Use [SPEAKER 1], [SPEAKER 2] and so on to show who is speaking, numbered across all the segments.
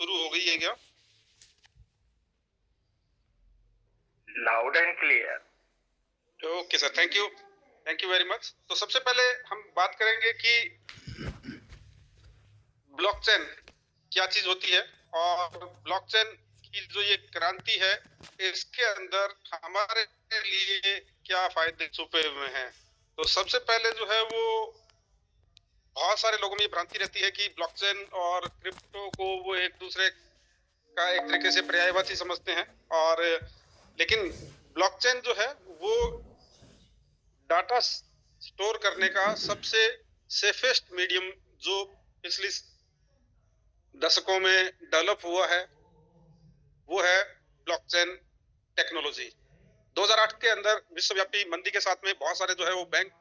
[SPEAKER 1] शुरू हो गई है क्या?
[SPEAKER 2] Loud and clear.
[SPEAKER 1] Okay sir, thank you very much. तो सबसे पहले हम बात करेंगे कि ब्लॉकचेन क्या चीज होती है और ब्लॉकचेन की जो ये क्रांति है इसके अंदर हमारे लिए क्या फायदे छुपे हुए हैं। तो सबसे पहले जो है वो बहुत सारे लोगों में ये भ्रांति रहती है कि ब्लॉकचेन और क्रिप्टो को वो एक दूसरे का एक तरीके से पर्यायवाची समझते हैं। और लेकिन ब्लॉकचेन जो है वो डाटा स्टोर करने का सबसे सेफेस्ट मीडियम जो पिछली दशकों में डेवलप हुआ है वो है ब्लॉकचेन टेक्नोलॉजी। 2008 के अंदर विश्वव्यापी मंदी के साथ में बहुत सारे जो है वो बैंक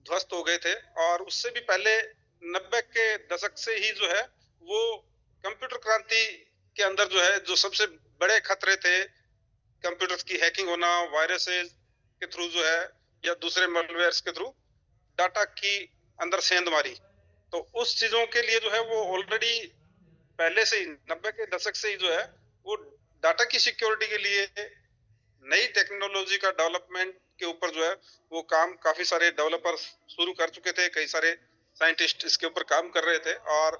[SPEAKER 1] ध्वस्त हो गए थे और उससे भी पहले 90 के दशक से ही जो है वो कंप्यूटर क्रांति के अंदर जो है जो सबसे बड़े खतरे थे, कंप्यूटर्स की हैकिंग होना, वायरसेस के थ्रू जो है या दूसरे मलवेयर्स के थ्रू डाटा की अंदर सेंधमारी। तो उस चीजों के लिए जो है वो ऑलरेडी पहले से ही 90 के दशक से ही जो है वो डाटा की सिक्योरिटी के लिए नई टेक्नोलॉजी का डेवलपमेंट के ऊपर जो है वो काम काफी सारे डेवलपर्स शुरू कर चुके थे, कई सारे साइंटिस्ट इसके ऊपर काम कर रहे थे और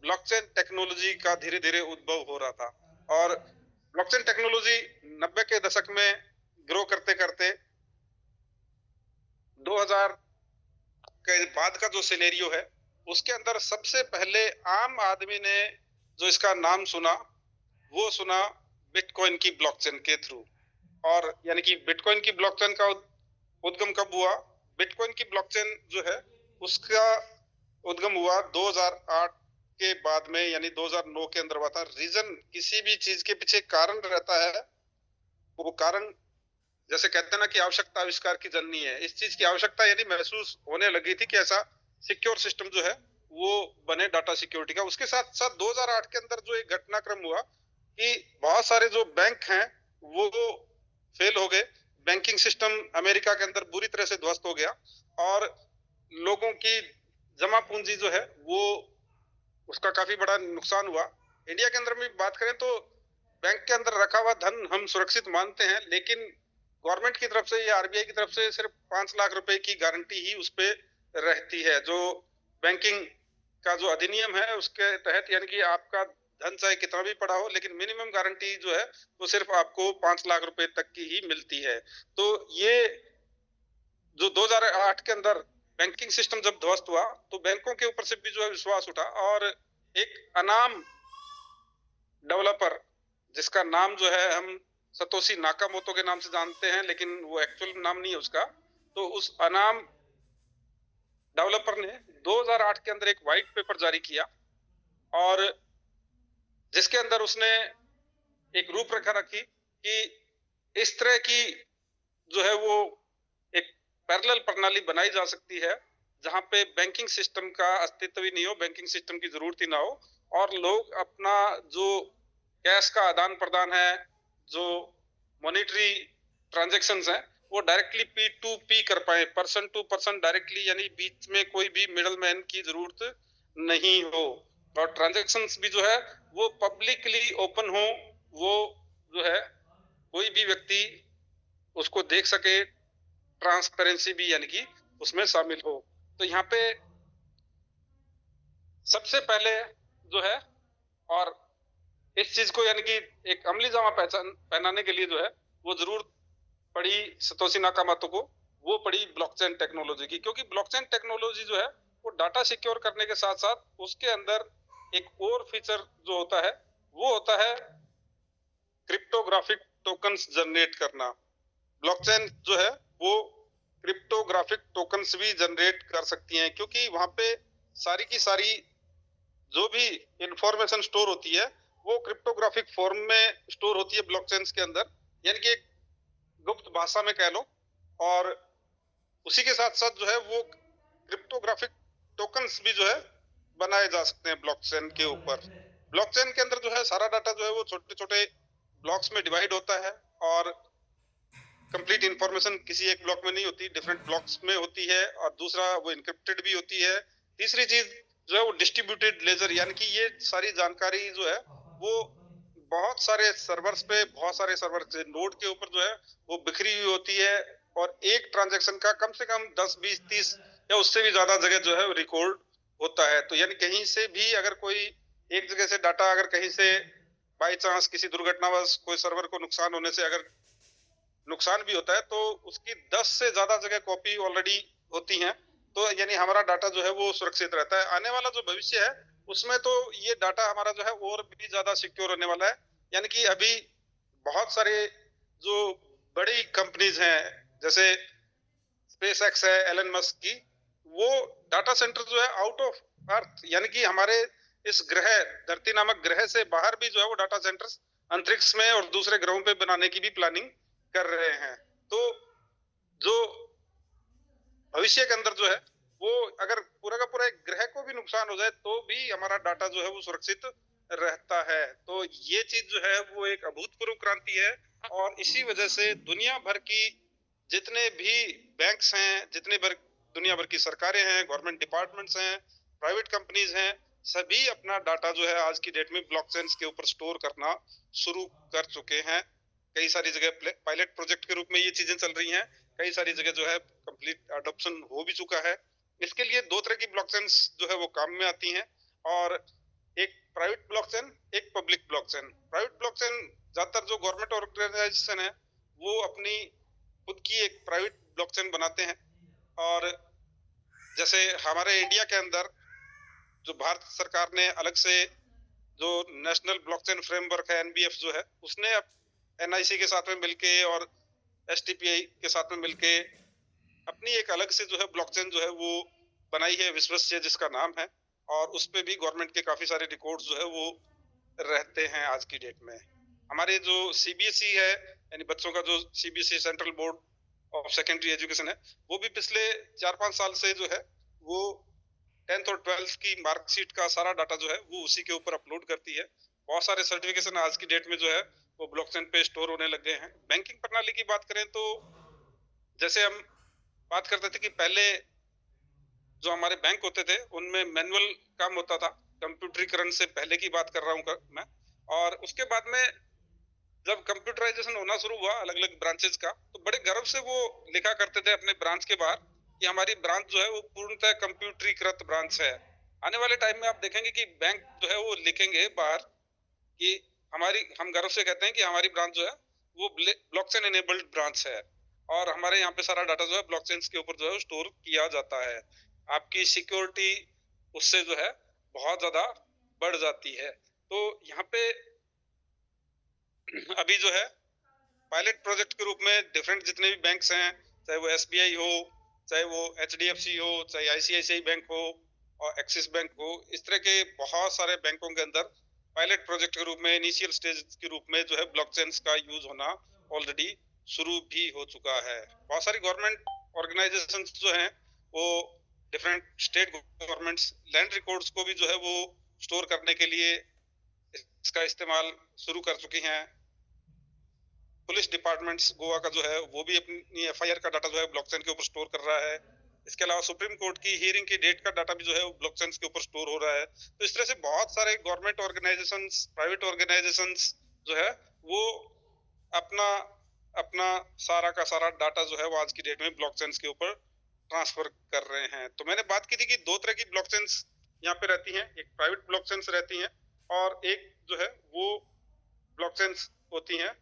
[SPEAKER 1] ब्लॉकचेन टेक्नोलॉजी का धीरे धीरे उद्भव हो रहा था। और ब्लॉकचेन टेक्नोलॉजी 90 के दशक में ग्रो करते करते 2000 के बाद का जो सिनेरियो है उसके अंदर सबसे पहले आम आदमी ने जो इसका नाम सुना वो सुना बिटकॉइन की ब्लॉकचेन के थ्रू। और यानी कि बिटकॉइन की ब्लॉकचेन का उद्गम कब हुआ? बिटकॉइन की ब्लॉकचेन जो है उसका उद्गम हुआ 2008 के बाद में, यानी 2009 के अंदर हुआ था। रीजन किसी भी चीज के पीछे कारण रहता है, वो कारण जैसे कहते हैं ना कि आवश्यकता आविष्कार की जननी है। इस चीज की आवश्यकता यानी महसूस होने लगी थी कि ऐसा सिक्योर सिस्टम जो है वो बने डाटा सिक्योरिटी का। उसके साथ साथ 2008 के अंदर जो एक घटनाक्रम हुआ कि बहुत सारे जो बैंक हैं वो फेल हो गए, बैंकिंग सिस्टम अमेरिका के अंदर बुरी तरह से ध्वस्त हो गया और लोगों की जमा पूंजी जो है वो उसका काफी बड़ा नुकसान हुआ। इंडिया के अंदर में बात करें तो बैंक के अंदर रखा हुआ धन हम सुरक्षित मानते हैं, लेकिन गवर्नमेंट की तरफ से या आरबीआई की तरफ से सिर्फ 5 लाख रुपए की गारंटी ही उस पे रहती है। जो बैंकिंग का जो अधिनियम है उसके तहत, यानी कि आपका धन चाहे कितना भी पड़ा हो लेकिन मिनिमम गारंटी जो है वो सिर्फ आपको 5 लाख रुपए तक की ही मिलती है। तो ये जो 2008 के अंदर बैंकिंग सिस्टम जब ध्वस्त हुआ तो बैंकों के ऊपर से भी जो है विश्वास उठा और एक अनाम डेवलपर जिसका नाम जो है हम सतोशी नाकामोतो के नाम से जानते हैं, लेकिन वो एक्चुअल नाम नहीं है उसका। तो उस अनाम डेवलपर ने 2008 के अंदर एक व्हाइट पेपर जारी किया और जिसके अंदर उसने एक रूपरेखा रखी कि इस तरह की जो है वो एक पैरेलल प्रणाली बनाई जा सकती है जहां पे बैंकिंग सिस्टम का अस्तित्व ही नहीं हो, बैंकिंग सिस्टम की जरूरत ही ना हो और लोग अपना जो कैश का आदान प्रदान है, जो मॉनेटरी ट्रांजैक्शंस हैं, वो डायरेक्टली पी टू पी कर पाए, पर्सन टू पर्सन डायरेक्टली, यानी बीच में कोई भी मिडल मैन की जरूरत नहीं हो और ट्रांजैक्शंस भी जो है वो पब्लिकली ओपन हो, वो जो है कोई भी व्यक्ति उसको देख सके, ट्रांसपेरेंसी भी यानी कि उसमें शामिल हो। तो यहाँ पे सबसे पहले जो है और इस चीज को यानी कि एक अमली जामा पहचान पहनाने के लिए जो है वो जरूर पड़ी सतोशी नाकामोतो को, वो पड़ी ब्लॉकचेन टेक्नोलॉजी की। क्योंकि ब्लॉकचेन टेक्नोलॉजी जो है वो डाटा सिक्योर करने के साथ साथ उसके अंदर एक और फीचर जो होता है वो होता है क्रिप्टोग्राफिक टोकन्स जनरेट करना। ब्लॉकचेन जो है वो क्रिप्टोग्राफिक टोकन्स भी जनरेट कर सकती हैं, क्योंकि वहां पे सारी की सारी जो भी इंफॉर्मेशन स्टोर होती है वो क्रिप्टोग्राफिक फॉर्म में स्टोर होती है ब्लॉकचेन के अंदर, यानी कि एक गुप्त भाषा में कह लो। और उसी के साथ साथ जो है वो क्रिप्टोग्राफिक टोकन्स भी जो है बनाए जा सकते हैं ब्लॉकचेन के ऊपर। ब्लॉकचेन के अंदर जो है सारा डाटा जो है वो छोटे छोटे ब्लॉक्स में डिवाइड होता है और कंप्लीट इंफॉर्मेशन किसी एक ब्लॉक में नहीं होती, डिफरेंट ब्लॉक्स में होती है। और दूसरा वो इनक्रिप्टेड भी होती है। तीसरी चीज जो है वो डिस्ट्रीब्यूटेड लेजर, यानी कि ये सारी जानकारी जो है वो बहुत सारे सर्वर्स पे, बहुत सारे सर्वर नोड के ऊपर जो है वो बिखरी हुई होती है, और एक ट्रांजैक्शन का कम से कम 10, 20, 30 या उससे भी ज्यादा जगह जो है रिकॉर्ड होता है। तो यानी कहीं से भी अगर कोई एक जगह से डाटा अगर कहीं से बाई चांस किसी दुर्घटनावश कोई सर्वर को नुकसान होने से अगर नुकसान भी होता है, तो उसकी 10 से ज्यादा जगह कॉपी ऑलरेडी होती हैं। तो यानी हमारा डाटा जो है वो सुरक्षित रहता है। आने वाला जो भविष्य है उसमें तो ये डाटा हमारा जो है और भी ज्यादा सिक्योर होने वाला है। यानी कि अभी बहुत सारे जो बड़ी कंपनीज हैं, जैसे स्पेस एक्स है एलन मस्क की, वो डाटा सेंटर जो है आउट ऑफ अर्थ, यानी कि हमारे इस ग्रह, धरती नामक ग्रह से बाहर भी जो है वो डाटा सेंटर्स अंतरिक्ष में और दूसरे ग्रहों पे बनाने की भी प्लानिंग कर रहे हैं। तो जो भविष्य के अंदर जो है वो अगर पूरा का पूरा एक ग्रह को भी नुकसान हो जाए तो भी हमारा डाटा जो है वो सुरक्षित रहता है। तो ये चीज जो है वो एक अभूतपूर्व क्रांति है, और इसी वजह से दुनिया भर की जितने भी बैंक्स हैं, जितने भर दुनिया भर की सरकारें हैं, गवर्नमेंट डिपार्टमेंट्स हैं, प्राइवेट कंपनीज हैं, सभी अपना डाटा जो है आज की डेट में ब्लॉकचेन्स के ऊपर स्टोर करना शुरू कर चुके हैं। कई सारी जगह पायलट प्रोजेक्ट के रूप में ये चीजें चल रही हैं, कई सारी जगह जो है कंप्लीट अडॉप्शन हो भी चुका है। इसके लिए दो तरह की ब्लॉकचेन्स जो है वो काम में आती हैं, और एक प्राइवेट ब्लॉकचेन, एक पब्लिक ब्लॉकचेन। प्राइवेट ब्लॉकचेन ज्यादातर जो गवर्नमेंट ऑर्गेनाइजेशन है वो अपनी खुद की एक प्राइवेट ब्लॉकचेन बनाते हैं। और जैसे हमारे इंडिया के अंदर जो भारत सरकार ने अलग से जो नेशनल ब्लॉकचेन फ्रेमवर्क है एनबीएफ जो है, उसने एनआईसी के साथ में मिलके और एसटीपीआई के साथ में मिलके अपनी एक अलग से जो है ब्लॉकचेन जो है वो बनाई है, विश्वसनीय जिसका नाम है, और उस पे भी गवर्नमेंट के काफी सारे रिकॉर्ड्स जो है वो रहते हैं आज की डेट में। हमारे जो सीबीएसई है, यानी बच्चों का जो CBSE central board of secondary education है, वो भी पिछले 4-5 साल से जो है वो 10th और 12th की मार्कशीट का सारा डाटा जो है वो उसी के ऊपर अपलोड करती है। बहुत सारे सर्टिफिकेशन आज की डेट में जो है वो ब्लॉकचेन पे स्टोर होने लग गए हैं। बैंकिंग प्रणाली की बात करें तो जैसे हम बात करते थे कि पहले जो हमारे बैंक होते थे उनमें मैनुअल काम होता था, कंप्यूटरीकरण से पहले की बात कर रहा हूँ मैं। और उसके बाद में जब कंप्यूटराइजेशन होना शुरू हुआ अलग अलग ब्रांचेस का, तो बड़े गर्व से वो लिखा करते थे अपने ब्रांच के बाहर कि हमारी ब्रांच जो है वो पूर्णतः कंप्यूटरीकृत ब्रांच है। आने वाले टाइम में आप देखेंगे कि बैंक जो है वो लिखेंगे बाहर कि हम गर्व से कहते हैं कि हमारी ब्रांच जो है वो ब्लॉकचेन एनेबल्ड ब्रांच है, और हमारे यहाँ पे सारा डाटा जो है ब्लॉकचेन के ऊपर जो है स्टोर किया जाता है। आपकी सिक्योरिटी उससे जो है बहुत ज्यादा बढ़ जाती है। तो यहाँ पे अभी जो है पायलट प्रोजेक्ट के रूप में डिफरेंट जितने भी बैंक्स हैं, चाहे वो एसबीआई हो, चाहे वो एचडीएफसी हो, चाहे आईसीआईसीआई बैंक हो और एक्सिस बैंक हो, इस तरह के बहुत सारे बैंकों के अंदर पायलट प्रोजेक्ट के रूप में, इनिशियल स्टेज के रूप में जो है ब्लॉकचेन्स का यूज होना ऑलरेडी शुरू भी हो चुका है। बहुत सारी गवर्नमेंट ऑर्गेनाइजेशंस जो हैं वो different state governments land records को भी जो है वो स्टोर करने के लिए इसका इस्तेमाल शुरू कर चुकी हैं। पुलिस डिपार्टमेंट्स गोवा का जो है वो भी अपनी एफआईआर का डाटा जो है ब्लॉकचेन के ऊपर स्टोर कर रहा है। इसके अलावा सुप्रीम कोर्ट की हियरिंग की डेट का डाटा भी जो है वो ब्लॉकचेन के ऊपर स्टोर हो रहा है। तो इस तरह से बहुत सारे गवर्नमेंट ऑर्गेनाइजेशंस, प्राइवेट ऑर्गेनाइजेशंस जो है वो अपना अपना सारा का सारा डाटा जो है वो आज की डेट में ब्लॉकचेन के ऊपर ट्रांसफर कर रहे हैं। तो मैंने बात की थी कि दो तरह की ब्लॉकचेन्स यहाँ पे रहती हैं, एक प्राइवेट ब्लॉकचेन्स रहती हैं और एक जो है वो ब्लॉकचेन्स होती हैं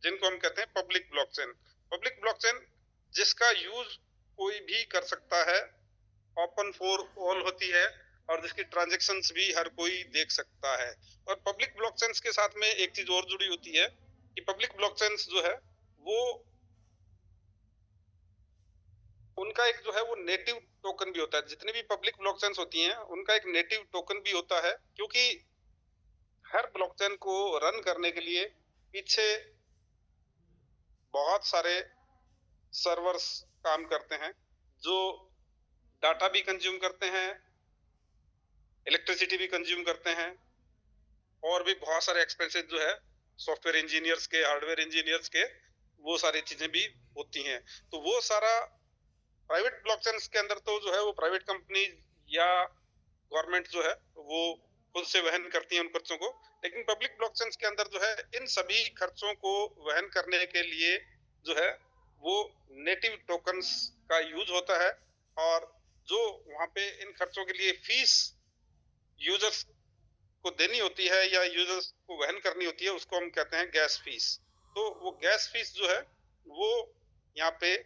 [SPEAKER 1] जिनको हम कहते हैं पब्लिक ब्लॉकचेन। पब्लिक ब्लॉकचेन जिसका यूज कोई भी कर सकता है, ओपन फॉर ऑल होती है और जिसकी ट्रांजैक्शंस भी हर कोई देख सकता है। और पब्लिक ब्लॉकचेन्स के साथ में एक चीज और जुड़ी होती है कि पब्लिक ब्लॉकचेन्स जो है वो उनका एक जो है वो नेटिव टोकन भी होता है। जितनी भी पब्लिक ब्लॉकचेन्स होती हैं उनका एक नेटिव टोकन भी होता है, क्योंकि हर ब्लॉकचेन को रन करने के लिए पीछे बहुत सारे सर्वर्स काम करते हैं जो डाटा भी कंज्यूम करते हैं, इलेक्ट्रिसिटी भी कंज्यूम करते हैं, और भी बहुत सारे एक्सपेंसेस जो है सॉफ्टवेयर इंजीनियर्स के, हार्डवेयर इंजीनियर्स के, वो सारी चीजें भी होती हैं। तो वो सारा प्राइवेट ब्लॉकचेन्स के अंदर तो जो है वो प्राइवेट कंपनी या गवर्नमेंट जो है वो खुद से वहन करती हैं उन खर्चों को। लेकिन पब्लिक ब्लॉकचेन्स के अंदर जो है इन सभी खर्चों को वहन करने के लिए जो है वो नेटिव टोकन्स का यूज होता है, और जो वहां पे इन खर्चों के लिए फीस यूजर्स को देनी होती है या यूजर्स को वहन करनी होती है, उसको हम कहते हैं गैस फीस। तो वो गैस फीस जो है वो यहाँ पे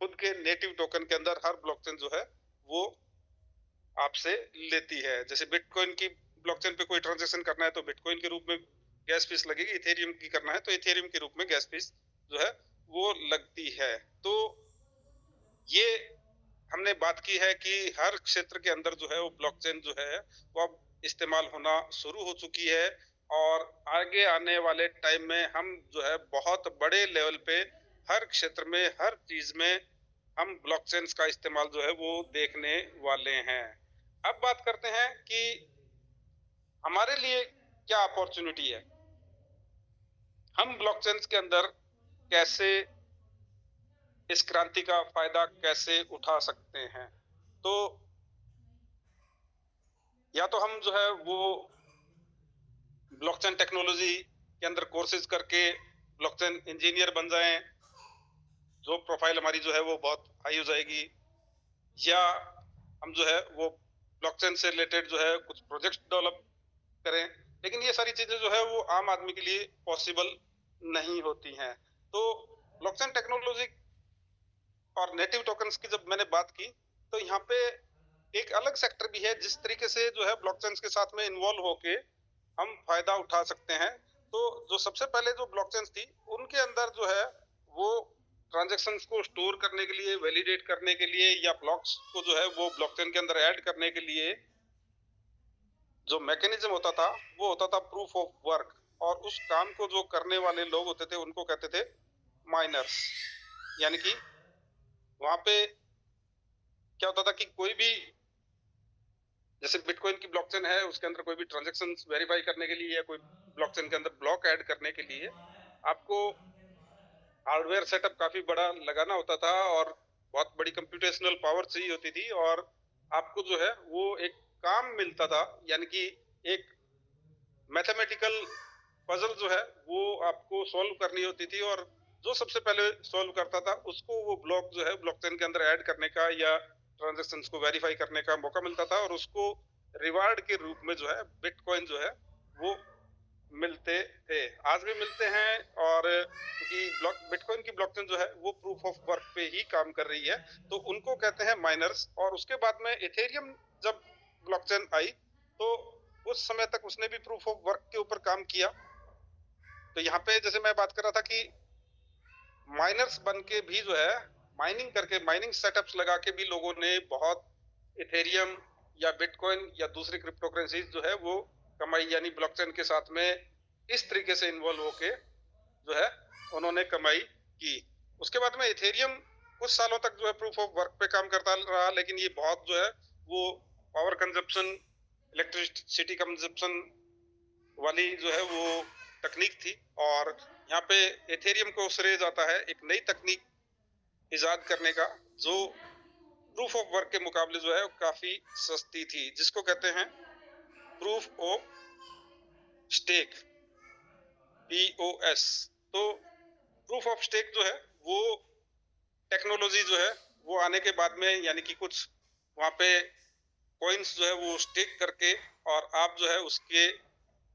[SPEAKER 1] खुद के नेटिव टोकन के अंदर हर ब्लॉकचेन जो है वो आपसे लेती है। जैसे बिटकॉइन की ब्लॉकचेन पे कोई ट्रांजैक्शन करना है तो बिटकॉइन के रूप में गैस फीस लगेगी, इथेरियम की करना है तो इथेरियम के रूप में गैस फीस जो है वो लगती है। तो ये हमने बात की है कि हर क्षेत्र के अंदर जो है वो ब्लॉकचेन जो है वो अब इस्तेमाल होना शुरू हो चुकी है, और आगे आने वाले टाइम में हम जो है बहुत बड़े लेवल पे हर क्षेत्र में हर चीज में हम ब्लॉकचेन्स का इस्तेमाल जो है वो देखने वाले हैं। अब बात करते हैं कि हमारे लिए क्या अपॉर्चुनिटी है, हम ब्लॉकचेन्स के अंदर कैसे इस क्रांति का फायदा कैसे उठा सकते हैं। तो या तो हम जो है वो ब्लॉकचेन टेक्नोलॉजी के अंदर कोर्सेज करके ब्लॉकचेन इंजीनियर बन जाएं, जो प्रोफाइल हमारी जो है वो बहुत हाई हो जाएगी, या हम जो है वो ब्लॉकचेन से रिलेटेड जो है कुछ प्रोजेक्ट डेवलप करें। लेकिन ये सारी चीजें जो है वो आम आदमी के लिए पॉसिबल नहीं होती हैं। तो ब्लॉकचेन टेक्नोलॉजी और नेटिव टोकन्स की जब मैंने बात की तो यहाँ पे एक अलग सेक्टर भी है जिस तरीके से जो है ब्लॉकचेन्स के साथ में इन्वॉल्व होके हम फायदा उठा सकते हैं। तो जो सबसे पहले जो ब्लॉकचेन्स थी उनके अंदर जो है वो ट्रांजैक्शंस को स्टोर करने के लिए, वैलिडेट करने के लिए, या ब्लॉक्स को जो है वो ब्लॉकचेन के अंदर ऐड करने के लिए जो मैकेनिज्म होता था वो होता था प्रूफ ऑफ वर्क, और उस काम को जो करने वाले लोग होते थे उनको कहते थे माइनर्स। यानी कि वहां पे क्या होता था कि कोई भी, जैसे बिटकॉइन की ब्लॉकचेन है उसके अंदर कोई भी ट्रांजैक्शन वेरीफाई करने के लिए या कोई ब्लॉकचेन के अंदर ब्लॉक ऐड करने के लिए आपको हार्डवेयर सेटअप काफी बड़ा लगाना होता था, और बहुत बड़ी कंप्यूटेशनल पावर चाहिए होती थी, और आपको जो है वो एक काम मिलता था, यानी कि एक मैथमेटिकल पजल जो है वो आपको सॉल्व करनी होती थी, और जो सबसे पहले सॉल्व करता था उसको वो ब्लॉक जो है ब्लॉकचेन के अंदर ऐड करने का या ट्रांजैक्शंस को वेरीफाई करने का मौका मिलता था, और उसको रिवार्ड के रूप में जो है बिटकॉइन जो है वो मिलते थे, आज भी मिलते हैं। और क्योंकि बिटकॉइन की ब्लॉकचेन जो है वो प्रूफ ऑफ वर्क पे ही काम कर रही है तो उनको कहते हैं माइनर्स। और उसके बाद में इथेरियम जब ब्लॉकचेन आई तो उस समय तक उसने भी प्रूफ ऑफ वर्क के ऊपर काम किया। तो यहाँ पे जैसे मैं बात कर रहा था कि माइनर्स बन के भी जो है माइनिंग करके, माइनिंग सेटअप्स लगा के भी लोगों ने बहुत इथेरियम या बिटकॉइन या दूसरी क्रिप्टो करेंसीज जो है वो कमाई, यानी ब्लॉकचेन के साथ में इस तरीके से इन्वॉल्व होके जो है उन्होंने कमाई की। उसके बाद में इथेरियम कुछ सालों तक जो है प्रूफ ऑफ वर्क पे काम करता रहा, लेकिन ये बहुत जो है वो पावर कंजप्शन, इलेक्ट्रिसिटी कंजप्शन वाली जो है वो तकनीक थी, और यहाँ पे इथेरियम को श्रेय जाता है एक नई तकनीक इजाद करने का जो प्रूफ ऑफ वर्क के मुकाबले जो है काफी सस्ती थी, जिसको कहते हैं प्रूफ ऑफ स्टेक, POS। तो प्रूफ ऑफ स्टेक जो है वो टेक्नोलॉजी जो है वो आने के बाद में, यानी कि कुछ वहां पे कॉइन्स जो है वो स्टेक करके और आप जो है उसके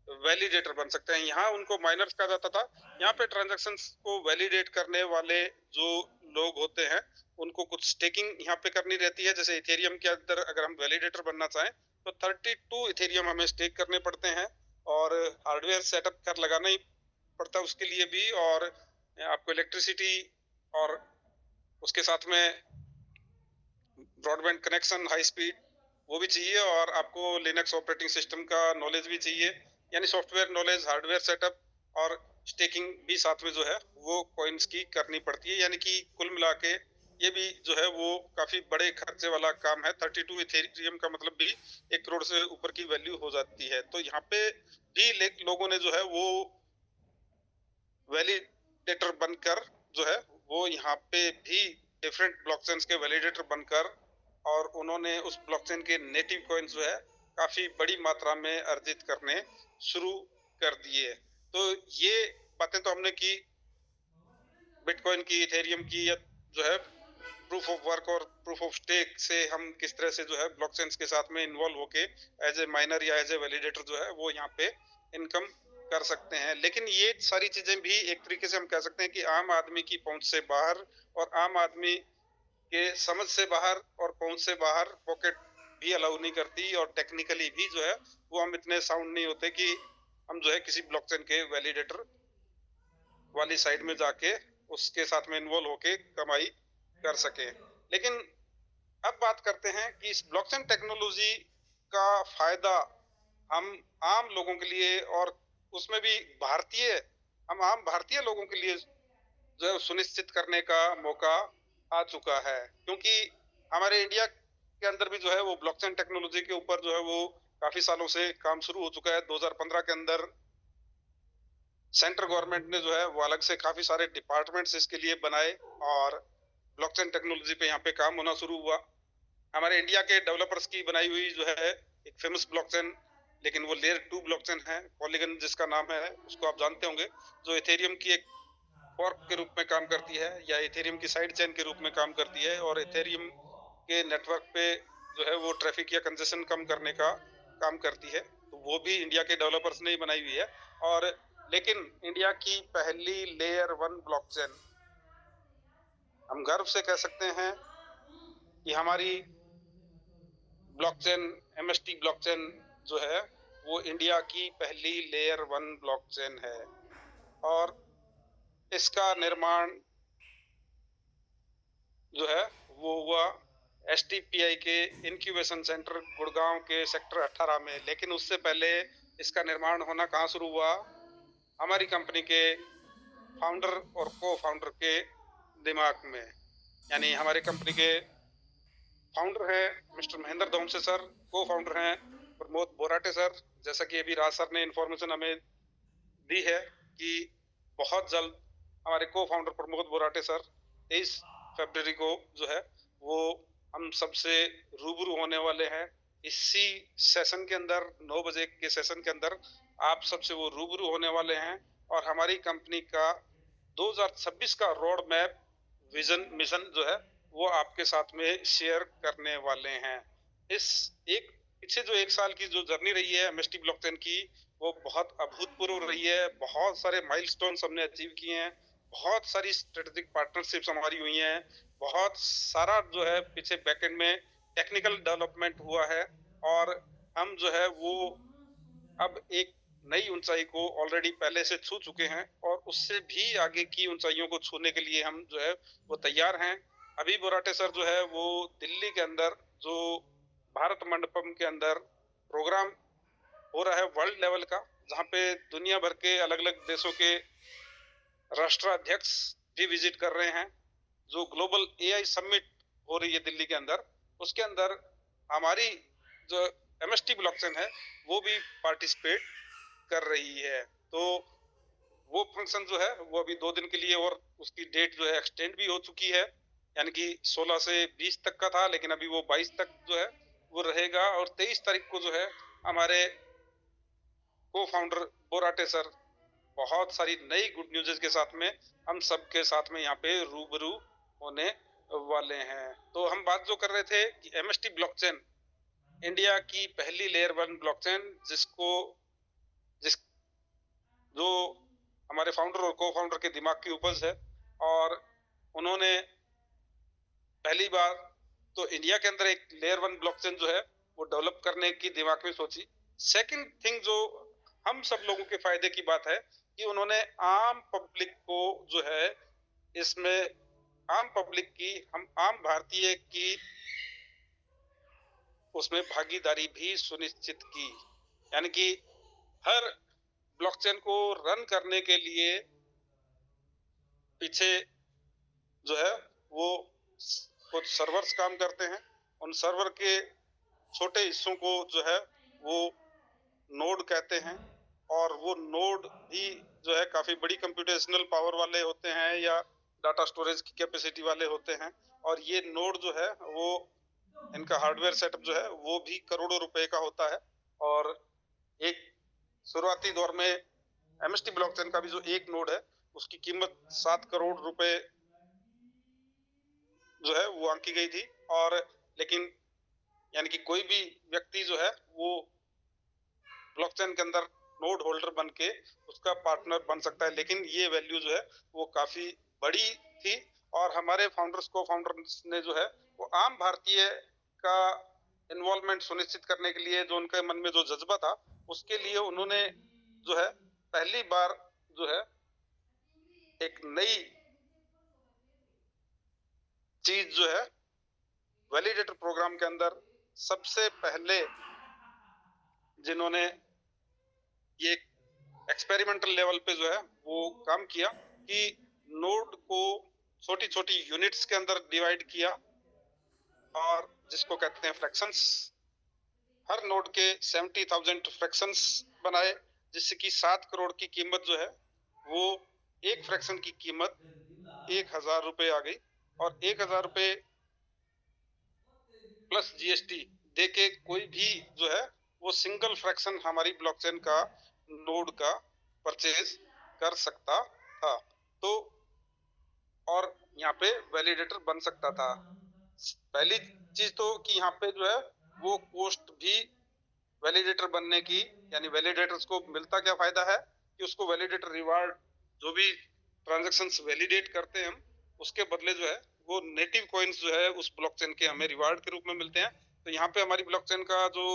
[SPEAKER 1] वैलिडेटर बन सकते हैं। यहाँ उनको माइनर्स कहा जाता था। यहाँ पे ट्रांजैक्शंस को वैलिडेट करने वाले जो लोग होते हैं उनको कुछ स्टेकिंग यहाँ पे करनी रहती है। जैसे इथेरियम के अंदर अगर हम वैलिडेटर बनना चाहें तो 32 इथेरियम हमें स्टेक करने पड़ते हैं, और हार्डवेयर सेटअप कर लगाना ही पड़ता है उसके लिए भी, और आपको इलेक्ट्रिसिटी और उसके साथ में ब्रॉडबैंड कनेक्शन हाई स्पीड वो भी चाहिए, और आपको लिनक्स ऑपरेटिंग सिस्टम का नॉलेज भी चाहिए, यानी सॉफ्टवेयर नॉलेज, हार्डवेयर सेटअप और स्टेकिंग भी साथ में जो है वो कॉइन्स की करनी पड़ती है। यानी कि कुल मिला के ये भी जो है वो काफी बड़े खर्चे वाला काम है। 32 इथेरियम का मतलब भी 1 करोड़ से ऊपर की वैल्यू हो जाती है। तो यहाँ पे भी लोगों ने जो है वो वैलिडेटर बनकर जो है वो यहाँ पे भी डिफरेंट ब्लॉकचेन्स के वैलिडेटर बनकर, और उन्होंने उस ब्लॉकचेन के नेटिव कॉइन्स जो है काफी बड़ी मात्रा में अर्जित करने शुरू कर दिए। तो ये बातें तो हमने की बिटकॉइन की, इथेरियम की, या जो है प्रूफ ऑफ वर्क और प्रूफ ऑफ स्टेक से हम किस तरह से जो है ब्लॉकचेन्स के साथ में इन्वॉल्व होके एज ए माइनर या एज ए वैलिडेटर जो है वो यहाँ पे इनकम कर सकते हैं। लेकिन ये सारी चीजें भी एक तरीके से हम कह सकते हैं कि आम आदमी की पहुंच से बाहर और आम आदमी के समझ से बाहर और पहुंच से बाहर पॉकेट भी अलाउ नहीं करती, और टेक्निकली भी जो है वो हम इतने साउंड नहीं होते कि हम जो है किसी ब्लॉकचेन के वैलिडेटर वाली साइड में जाके उसके साथ में इन्वॉल्व होके कमाई कर सके। लेकिन अब बात करते हैं कि इस ब्लॉकचेन टेक्नोलॉजी का फायदा हम आम लोगों के लिए, और उसमें भी हम आम भारतीय लोगों के लिए जो है सुनिश्चित करने का मौका आ चुका है। क्योंकि हमारे इंडिया के अंदर भी जो है वो ब्लॉकचेन टेक्नोलॉजी के ऊपर जो है वो काफी सालों से काम शुरू हो चुका है। 2015 के अंदर सेंट्रल गवर्नमेंट ने जो है वो अलग से काफी सारे डिपार्टमेंट्स इसके लिए बनाए और ब्लॉकचेन टेक्नोलॉजी पे यहाँ पे काम होना शुरू हुआ। हमारे इंडिया के डेवलपर्स की बनाई हुई जो है एक फेमस ब्लॉकचेन, लेकिन वो लेयर 2 ब्लॉकचेन है, पॉलीगन जिसका नाम है, उसको आप जानते होंगे, जो इथेरियम की एक फॉर्क के रूप में काम करती है या इथेरियम की साइड चेन के रूप में काम करती है, और इथेरियम के नेटवर्क पे जो है वो ट्रैफिक या कंजेशन कम करने का काम करती है। तो वो भी इंडिया के डेवलपर्स ने ही बनाई हुई है। और लेकिन इंडिया की पहली लेयर 1 ब्लॉकचेन, हम गर्व से कह सकते हैं कि हमारी ब्लॉकचेन एमएसटी ब्लॉकचेन जो है वो इंडिया की पहली लेयर 1 ब्लॉकचेन है। और इसका निर्माण जो है वो हुआ एसटीपीआई के इंक्यूबेशन सेंटर गुड़गांव के सेक्टर 18 में। लेकिन उससे पहले इसका निर्माण होना कहाँ शुरू हुआ? हमारी कंपनी के फाउंडर और को फाउंडर के दिमाग में। यानी हमारी कंपनी के फाउंडर हैं मिस्टर महेंद्र धोमसे सर, को फाउंडर हैं प्रमोद बोराटे सर। जैसा कि अभी राज सर ने इन्फॉर्मेशन हमें दी है कि बहुत जल्द हमारे को फाउंडर प्रमोद बोराटे सर 23 फरवरी को जो है वो हम सबसे रूबरू होने वाले हैं। इसी सेशन के अंदर 9 बजे के सेशन के अंदर आप सबसे वो रूबरू होने वाले हैं और हमारी कंपनी का 2026 का रोड मैप, विजन, मिशन जो है वो आपके साथ में शेयर करने वाले हैं। इस एक पीछे जो 1 साल की जो जर्नी रही है एमएसटी ब्लॉकचेन की, वो बहुत अभूतपूर्व रही है। बहुत सारे माइलस्टोन्स हमने अचीव किए हैं, बहुत सारी स्ट्रेटेजिक पार्टनरशिप्स हमारी हुई हैं, बहुत सारा जो है पीछे बैकएंड में टेक्निकल डेवलपमेंट हुआ है, और हम जो है वो अब एक नई ऊंचाई को ऑलरेडी पहले से छू चुके हैं, और उससे भी आगे की ऊंचाइयों को छूने के लिए हम जो है वो तैयार हैं। अभी बोराटे सर जो है वो दिल्ली के अंदर जो भारत मंडपम के अंदर प्रोग्राम हो रहा है वर्ल्ड लेवल का, जहाँ पे दुनिया भर के अलग अलग देशों के राष्ट्राध्यक्ष भी विजिट कर रहे हैं। जो ग्लोबल एआई समिट हो रही है दिल्ली के अंदर, उसके अंदर हमारी जो एमएसटी ब्लॉकचेन है वो भी पार्टिसिपेट कर रही है। तो वो फंक्शन जो है वो अभी 2 दिन के लिए, और उसकी डेट जो है एक्सटेंड भी हो चुकी है, यानी कि 16 से 20 तक का था, लेकिन अभी वो 22 तक जो है वो रहेगा। और 23 तारीख को जो है हमारे को फाउंडर बोराटे सर बहुत सारी नई गुड न्यूज़ के साथ में हम सबके साथ में यहाँ पे रूबरू होने वाले हैं। तो हम बात जो कर रहे थे कि एमएसटी ब्लॉकचेन इंडिया की पहली लेयर 1 ब्लॉकचेन, जिस जो हमारे फाउंडर और को फाउंडर के दिमाग की उपज है, और उन्होंने पहली बार तो इंडिया के अंदर एक लेयर 1 ब्लॉकचेन जो है वो डेवलप करने की दिमाग में सोची। सेकंड थिंग जो हम सब लोगों के फायदे की बात है कि उन्होंने आम पब्लिक को जो है इसमें, आम पब्लिक की, हम आम भारतीय की उसमें भागीदारी भी सुनिश्चित की। यानी कि हर ब्लॉकचेन को रन करने के लिए पीछे जो है वो कुछ सर्वर्स काम करते हैं। उन सर्वर के छोटे हिस्सों को जो है वो नोड कहते हैं, और वो नोड भी जो है काफी बड़ी कंप्यूटेशनल पावर वाले होते हैं या डाटा स्टोरेज की कैपेसिटी वाले होते हैं। और ये नोड जो है वो इनका हार्डवेयर सेटअप जो है वो भी करोड़ों रुपए का होता है। और एक शुरुआती दौर में MST ब्लॉकचेन का भी जो एक नोड है उसकी कीमत 7 करोड़ रुपए जो है वो आंकी गई थी। और लेकिन यानी कि कोई भी व्यक्ति जो है वो ब्लॉकचेन के अंदर नोड होल्डर बन के उसका पार्टनर बन सकता है, लेकिन ये वैल्यू जो है वो काफी बड़ी थी। और हमारे को फाउंडर्स ने जो है वो आम भारतीय का इन्वॉल्वमेंट सुनिश्चित करने के लिए, जो उनके मन में जो जज्बा था उसके लिए उन्होंने जो है पहली बार जो है एक नई चीज जो है वैलिडेटर प्रोग्राम के अंदर सबसे पहले जिन्होंने ये एक्सपेरिमेंटल लेवल पे जो है वो काम किया कि नोड को छोटी छोटी यूनिट्स के अंदर डिवाइड किया और जिसको कहते हैं फ्रैक्शंस। हर नोड के 70,000 फ्रैक्शंस बनाए, जिससे कि 7 करोड़ की कीमत जो है वो एक फ्रैक्शन की कीमत 1,000 रुपए आ गई। और 1,000 रुपए प्लस GST देके कोई भी जो है वो सिंगल फ्रैक्शन हमारी ब्लॉकचेन का नोड का परचेज कर सकता था। तो और यहाँ पे वैलिडेटर बन सकता था। पहली चीज तो कि यहाँ पे जो है वो कॉस्ट भी वैलिडेटर बनने की, यानी वैलिडेटर्स को मिलता क्या फायदा है कि उसको वैलिडेटर रिवार्ड जो भी ट्रांजैक्शंस वैलिडेट करते हैं हम उसके बदले जो है वो नेटिव कॉइन्स जो है उस ब्लॉकचेन के हमें रिवार्ड के रूप में मिलते हैं। तो यहाँ पे हमारी ब्लॉकचेन का जो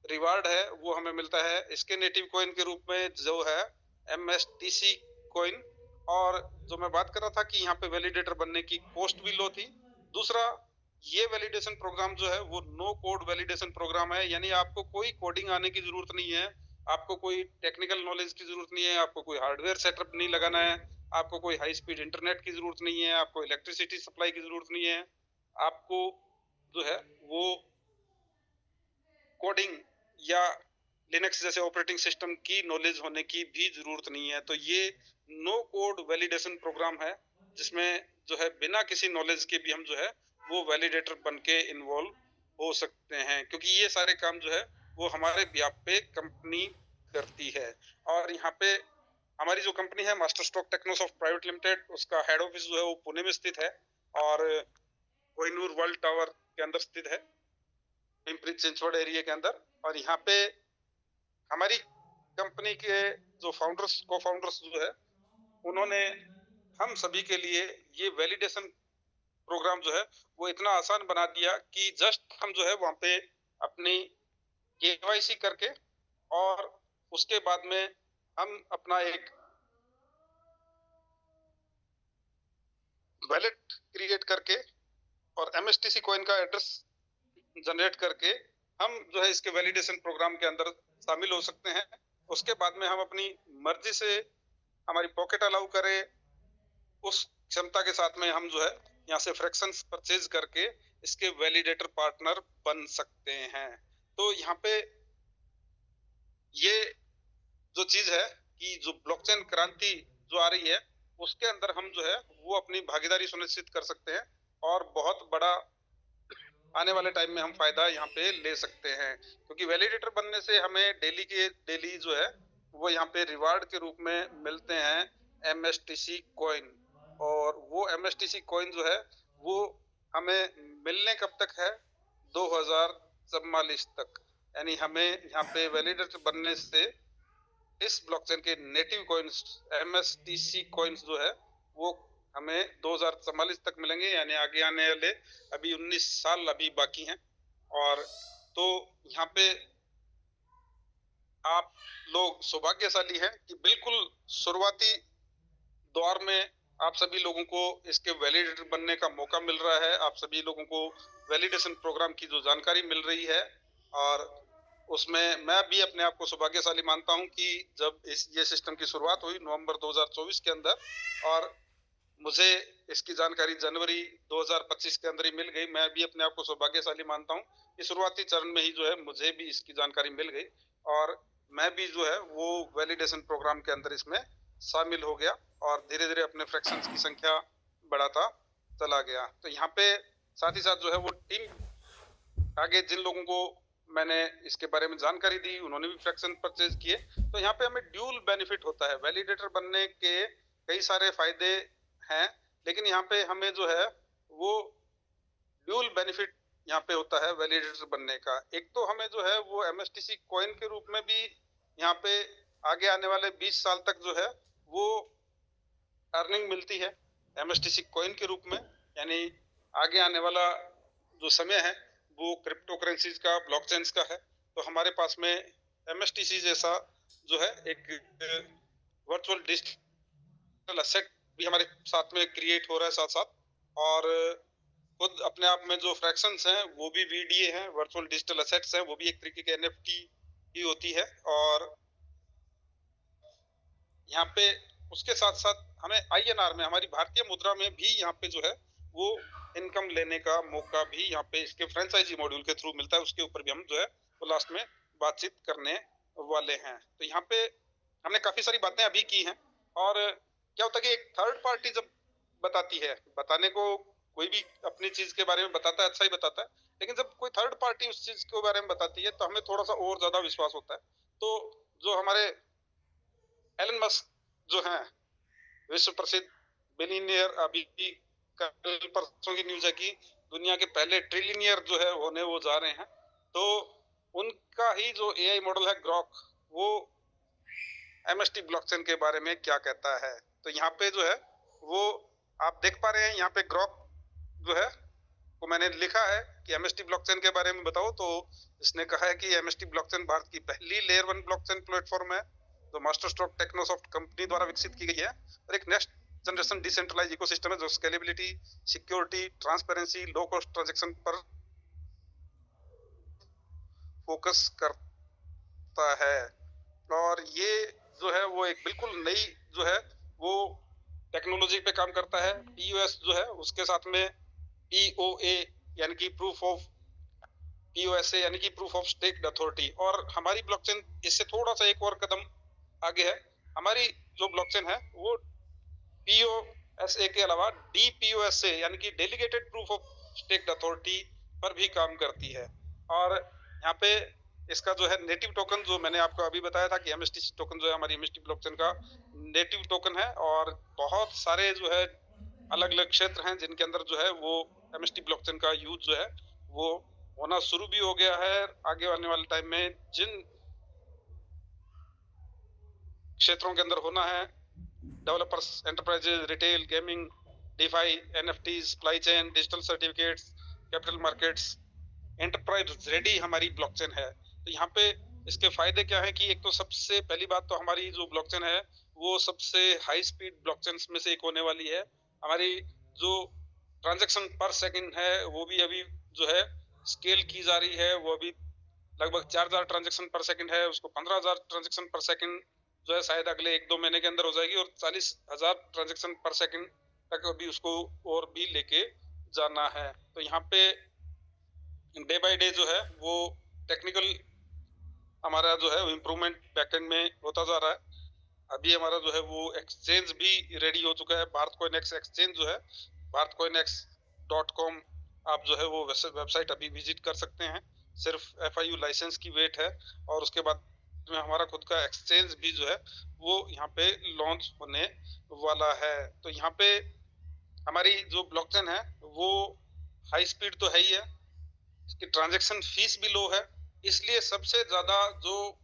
[SPEAKER 1] रिवार्ड है वो हमें मिलता है इसके नेटिव कॉइन के रूप में जो है MSTC कॉइन। और जो मैं बात कर रहा था कि यहाँ पे वैलिडेटर बनने की कॉस्ट भी लो थी। दूसरा, ये वैलिडेशन प्रोग्राम जो है वो नो कोड वैलिडेशन प्रोग्राम है, यानी आपको कोई कोडिंग आने की जरूरत नहीं है, आपको कोई टेक्निकल नॉलेज की जरूरत नहीं है, आपको कोई हार्डवेयर सेटअप नहीं लगाना है, आपको कोई हाई स्पीड इंटरनेट की जरूरत नहीं है, आपको इलेक्ट्रिसिटी सप्लाई की जरूरत नहीं है, आपको जो है वो कोडिंग या लिनक्स जैसे ऑपरेटिंग सिस्टम की नॉलेज होने की भी जरूरत नहीं है। तो ये नो कोड वैलिडेशन प्रोग्राम है जिसमें जो है बिना किसी नॉलेज के भी हम जो है वो वैलिडेटर बन के इन्वॉल्व हो सकते हैं, क्योंकि ये सारे काम जो है वो हमारे बिहाफ पे कंपनी करती है। और यहाँ पे हमारी जो कंपनी है मास्टर स्ट्रोक टेक्नोसॉफ्ट प्राइवेट लिमिटेड, उसका हेड ऑफिस जो है वो पुणे में स्थित है और कोहिनूर वर्ल्ड टावर के अंदर स्थित है, पिंपरी चिंचवड़ एरिया के अंदर। और यहाँ पे हमारी कंपनी के जो को फाउंडर्स जो है उन्होंने हम सभी के लिए ये वैलिडेशन प्रोग्राम जो है वो इतना आसान बना दिया कि जस्ट हम जो है वहां पे अपनी KYC करके और उसके बाद में हम अपना एक वैलेट क्रिएट करके और MSTC कॉइन का एड्रेस जनरेट करके हम जो है इसके वैलिडेशन प्रोग्राम के अंदर शामिल हो सकते हैं। उसके बाद में हम अपनी मर्जी से हमारी पॉकेट अलाउ करें उस क्षमता के साथ में हम जो है यहाँ से फ्रैक्शंस परचेज करके इसके वैलिडेटर पार्टनर बन सकते हैं। तो यहाँ पे ये जो चीज है कि जो ब्लॉकचेन क्रांति जो आ रही है उसके अंदर हम जो है वो अपनी भागीदारी सुनिश्चित कर सकते हैं और बहुत बड़ा आने वाले टाइम में हम फायदा यहाँ पे ले सकते हैं, क्योंकि वैलिडेटर बनने से हमें डेली जो है वो यहाँ पे रिवार्ड के रूप में मिलते हैं MSTC कॉइन। और वो MSTC कॉइन जो है वो हमें मिलने कब तक है 2044 तक, यानी हमें यहाँ पे वैलिडेटर बनने से इस ब्लॉकचेन के नेटिव कॉइन्स MSTC कॉइन्स जो है वो हमें 2044 तक मिलेंगे, यानी आगे आने वाले अभी 19 साल अभी बाकी हैं। और तो यहाँ पे आप लोग सौभाग्यशाली हैं कि बिल्कुल शुरुआती दौर में आप सभी लोगों को इसके वैलिडेटर बनने का मौका मिल रहा है, आप सभी लोगों को वैलिडेशन प्रोग्राम की जो जानकारी मिल रही है। और उसमें मैं भी अपने आप को सौभाग्यशाली मानता हूं कि जब ये सिस्टम की शुरुआत हुई नवंबर 2024 के अंदर और मुझे इसकी जानकारी जनवरी 2025 के अंदर ही मिल गई, मैं भी अपने आप को सौभाग्यशाली मानता हूं कि शुरुआती चरण में ही जो है मुझे भी इसकी जानकारी मिल गई और मैं भी जो है वो वैलिडेशन प्रोग्राम के अंदर इसमें शामिल हो गया और धीरे धीरे अपने फ्रैक्शंस की संख्या बढ़ाता चला गया। तो यहाँ पे साथ ही साथ जो है वो टीम आगे जिन लोगों को मैंने इसके बारे में जानकारी दी उन्होंने भी फ्रैक्शन परचेज किए। तो यहाँ पे हमें ड्यूल बेनिफिट होता है। वैलिडेटर बनने के कई सारे फायदे हैं, लेकिन यहाँ पे हमें जो है वो ड्यूल बेनिफिट यहाँ पे होता है वैलिडेटर बनने का। एक तो हमें जो है वो MSTC कॉइन के रूप में भी यहाँ पे आगे आने वाले 20 साल तक जो है वो अर्निंग मिलती है MSTC कॉइन के रूप में। यानी आगे आने वाला जो समय है वो क्रिप्टो करेंसीज का, ब्लॉकचेन्स का है। तो हमारे पास में MSTC जैसा जो है एक वर्चुअल डिजिटल एसेट भी हमारे साथ में क्रिएट हो रहा है साथ साथ, और खुद अपने आप में जो फ्रैक्शंस हैं वो भी VDA हैं, वर्चुअल डिजिटल एसेट्स हैं, वो भी एक तरीके के NFT ही होती है। और यहाँ पे उसके साथ साथ हमें INR में, हमारी भारतीय मुद्रा में भी यहाँ पे जो है वो इनकम लेने का मौका भी यहाँ पे इसके फ्रेंचाइजी मॉड्यूल के थ्रू मिलता है। उसके ऊपर भी हम जो है वो लास्ट में बातचीत करने वाले हैं। तो यहाँ पे हमने काफी सारी बातें अभी की हैं। और क्या होता है कि एक थर्ड पार्टी जब बताती है, बताने को कोई भी अपनी चीज के बारे में बताता है, अच्छा ही बताता है, लेकिन जब कोई थर्ड पार्टी उस चीज के बारे में बताती है तो हमें थोड़ा सा और ज्यादा विश्वास होता है। तो जो हमारे एलन मस्क जो हैं, विश्व प्रसिद्ध बिलियनियर, अभी कल परसों की न्यूज है कि दुनिया के पहले ट्रिलियनियर जो है होने वो जा रहे हैं। तो उनका ही जो AI मॉडल है ग्रॉक, वो MST ब्लॉकचेन के बारे में क्या कहता है। तो यहाँ पे जो है वो आप देख पा रहे हैं, यहाँ पे ग्रॉक जो है वो मैंने लिखा है कि MST ब्लॉकचेन के बारे में बताओ। तो इसने कहा है कि MST ब्लॉकचेन भारत की पहली लेयर 1 ब्लॉकचेन प्लेटफॉर्म है जो मास्टरस्ट्रोक टेक्नोसॉफ्ट कंपनी द्वारा विकसित की गई है, और एक नेक्स्ट जनरेशन डिसेंट्रलाइज इकोसिस्टम है जो scalability, security, transparency, low cost transaction पर फोकस करता है। और ये जो है वो एक बिल्कुल नई जो है वो टेक्नोलॉजी पे काम करता है। POS जो है उसके साथ में POA यानी कि प्रूफ ऑफ POSA यानी कि प्रूफ ऑफ स्टेक्ड अथॉरिटी। और हमारी ब्लॉकचेन इससे थोड़ा सा एक और कदम आगे है। हमारी जो ब्लॉकचेन है वो POSA के अलावा DPoSA यानी कि delegated proof of stacked authority पर भी काम करती है। और यहाँ पे इसका जो है नेटिव टोकन, जो मैंने आपको अभी बताया था कि MSTC टोकन जो है हमारी MST ब्लॉकचेन का नेटिव टोकन है। और बहुत सारे जो है अलग अलग क्षेत्र हैं जिनके अंदर जो है वो MST ब्लॉकचेन का यूज जो है वो होना शुरू भी हो गया है। आगे आने वाले टाइम में जिन क्षेत्रों के अंदर होना है, developers, enterprises, retail, gaming, DeFi, NFTs, supply chain, digital certificates, capital markets, enterprise ready हमारी ब्लॉकचेन है। तो यहाँ पे इसके फायदे क्या है कि एक तो सबसे पहली बात तो हमारी जो ब्लॉकचेन है वो सबसे हाई स्पीड ब्लॉकचेन में से एक होने वाली है। हमारी जो ट्रांजैक्शन पर सेकंड है वो भी अभी जो है स्केल की जा रही है। वो अभी लगभग 4000 ट्रांजैक्शन पर सेकंड है, उसको 15000 ट्रांजैक्शन पर सेकंड जो है शायद अगले 1-2 महीने के अंदर हो जाएगी, और 40000 ट्रांजैक्शन पर सेकंड तक अभी उसको और भी लेके जाना है। तो यहाँ पे डे बाय डे जो है वो टेक्निकल हमारा जो है इम्प्रूवमेंट बैकएंड में होता जा रहा है। अभी हमारा जो है वो एक्सचेंज भी रेडी हो चुका है। भारतकॉइनएक्स एक्सचेंज जो है भारतकॉइनएक्स.com, आप जो है वो वेबसाइट अभी विजिट कर सकते हैं। सिर्फ FIU लाइसेंस की वेट है, और उसके बाद में हमारा खुद का एक्सचेंज भी जो है वो यहाँ पे लॉन्च होने वाला है। तो यहाँ पे हमारी जो ब्लॉकचेन है वो हाई स्पीड तो है ही है, इसकी ट्रांजैक्शन फीस भी लो है, इसलिए सबसे ज्यादा जो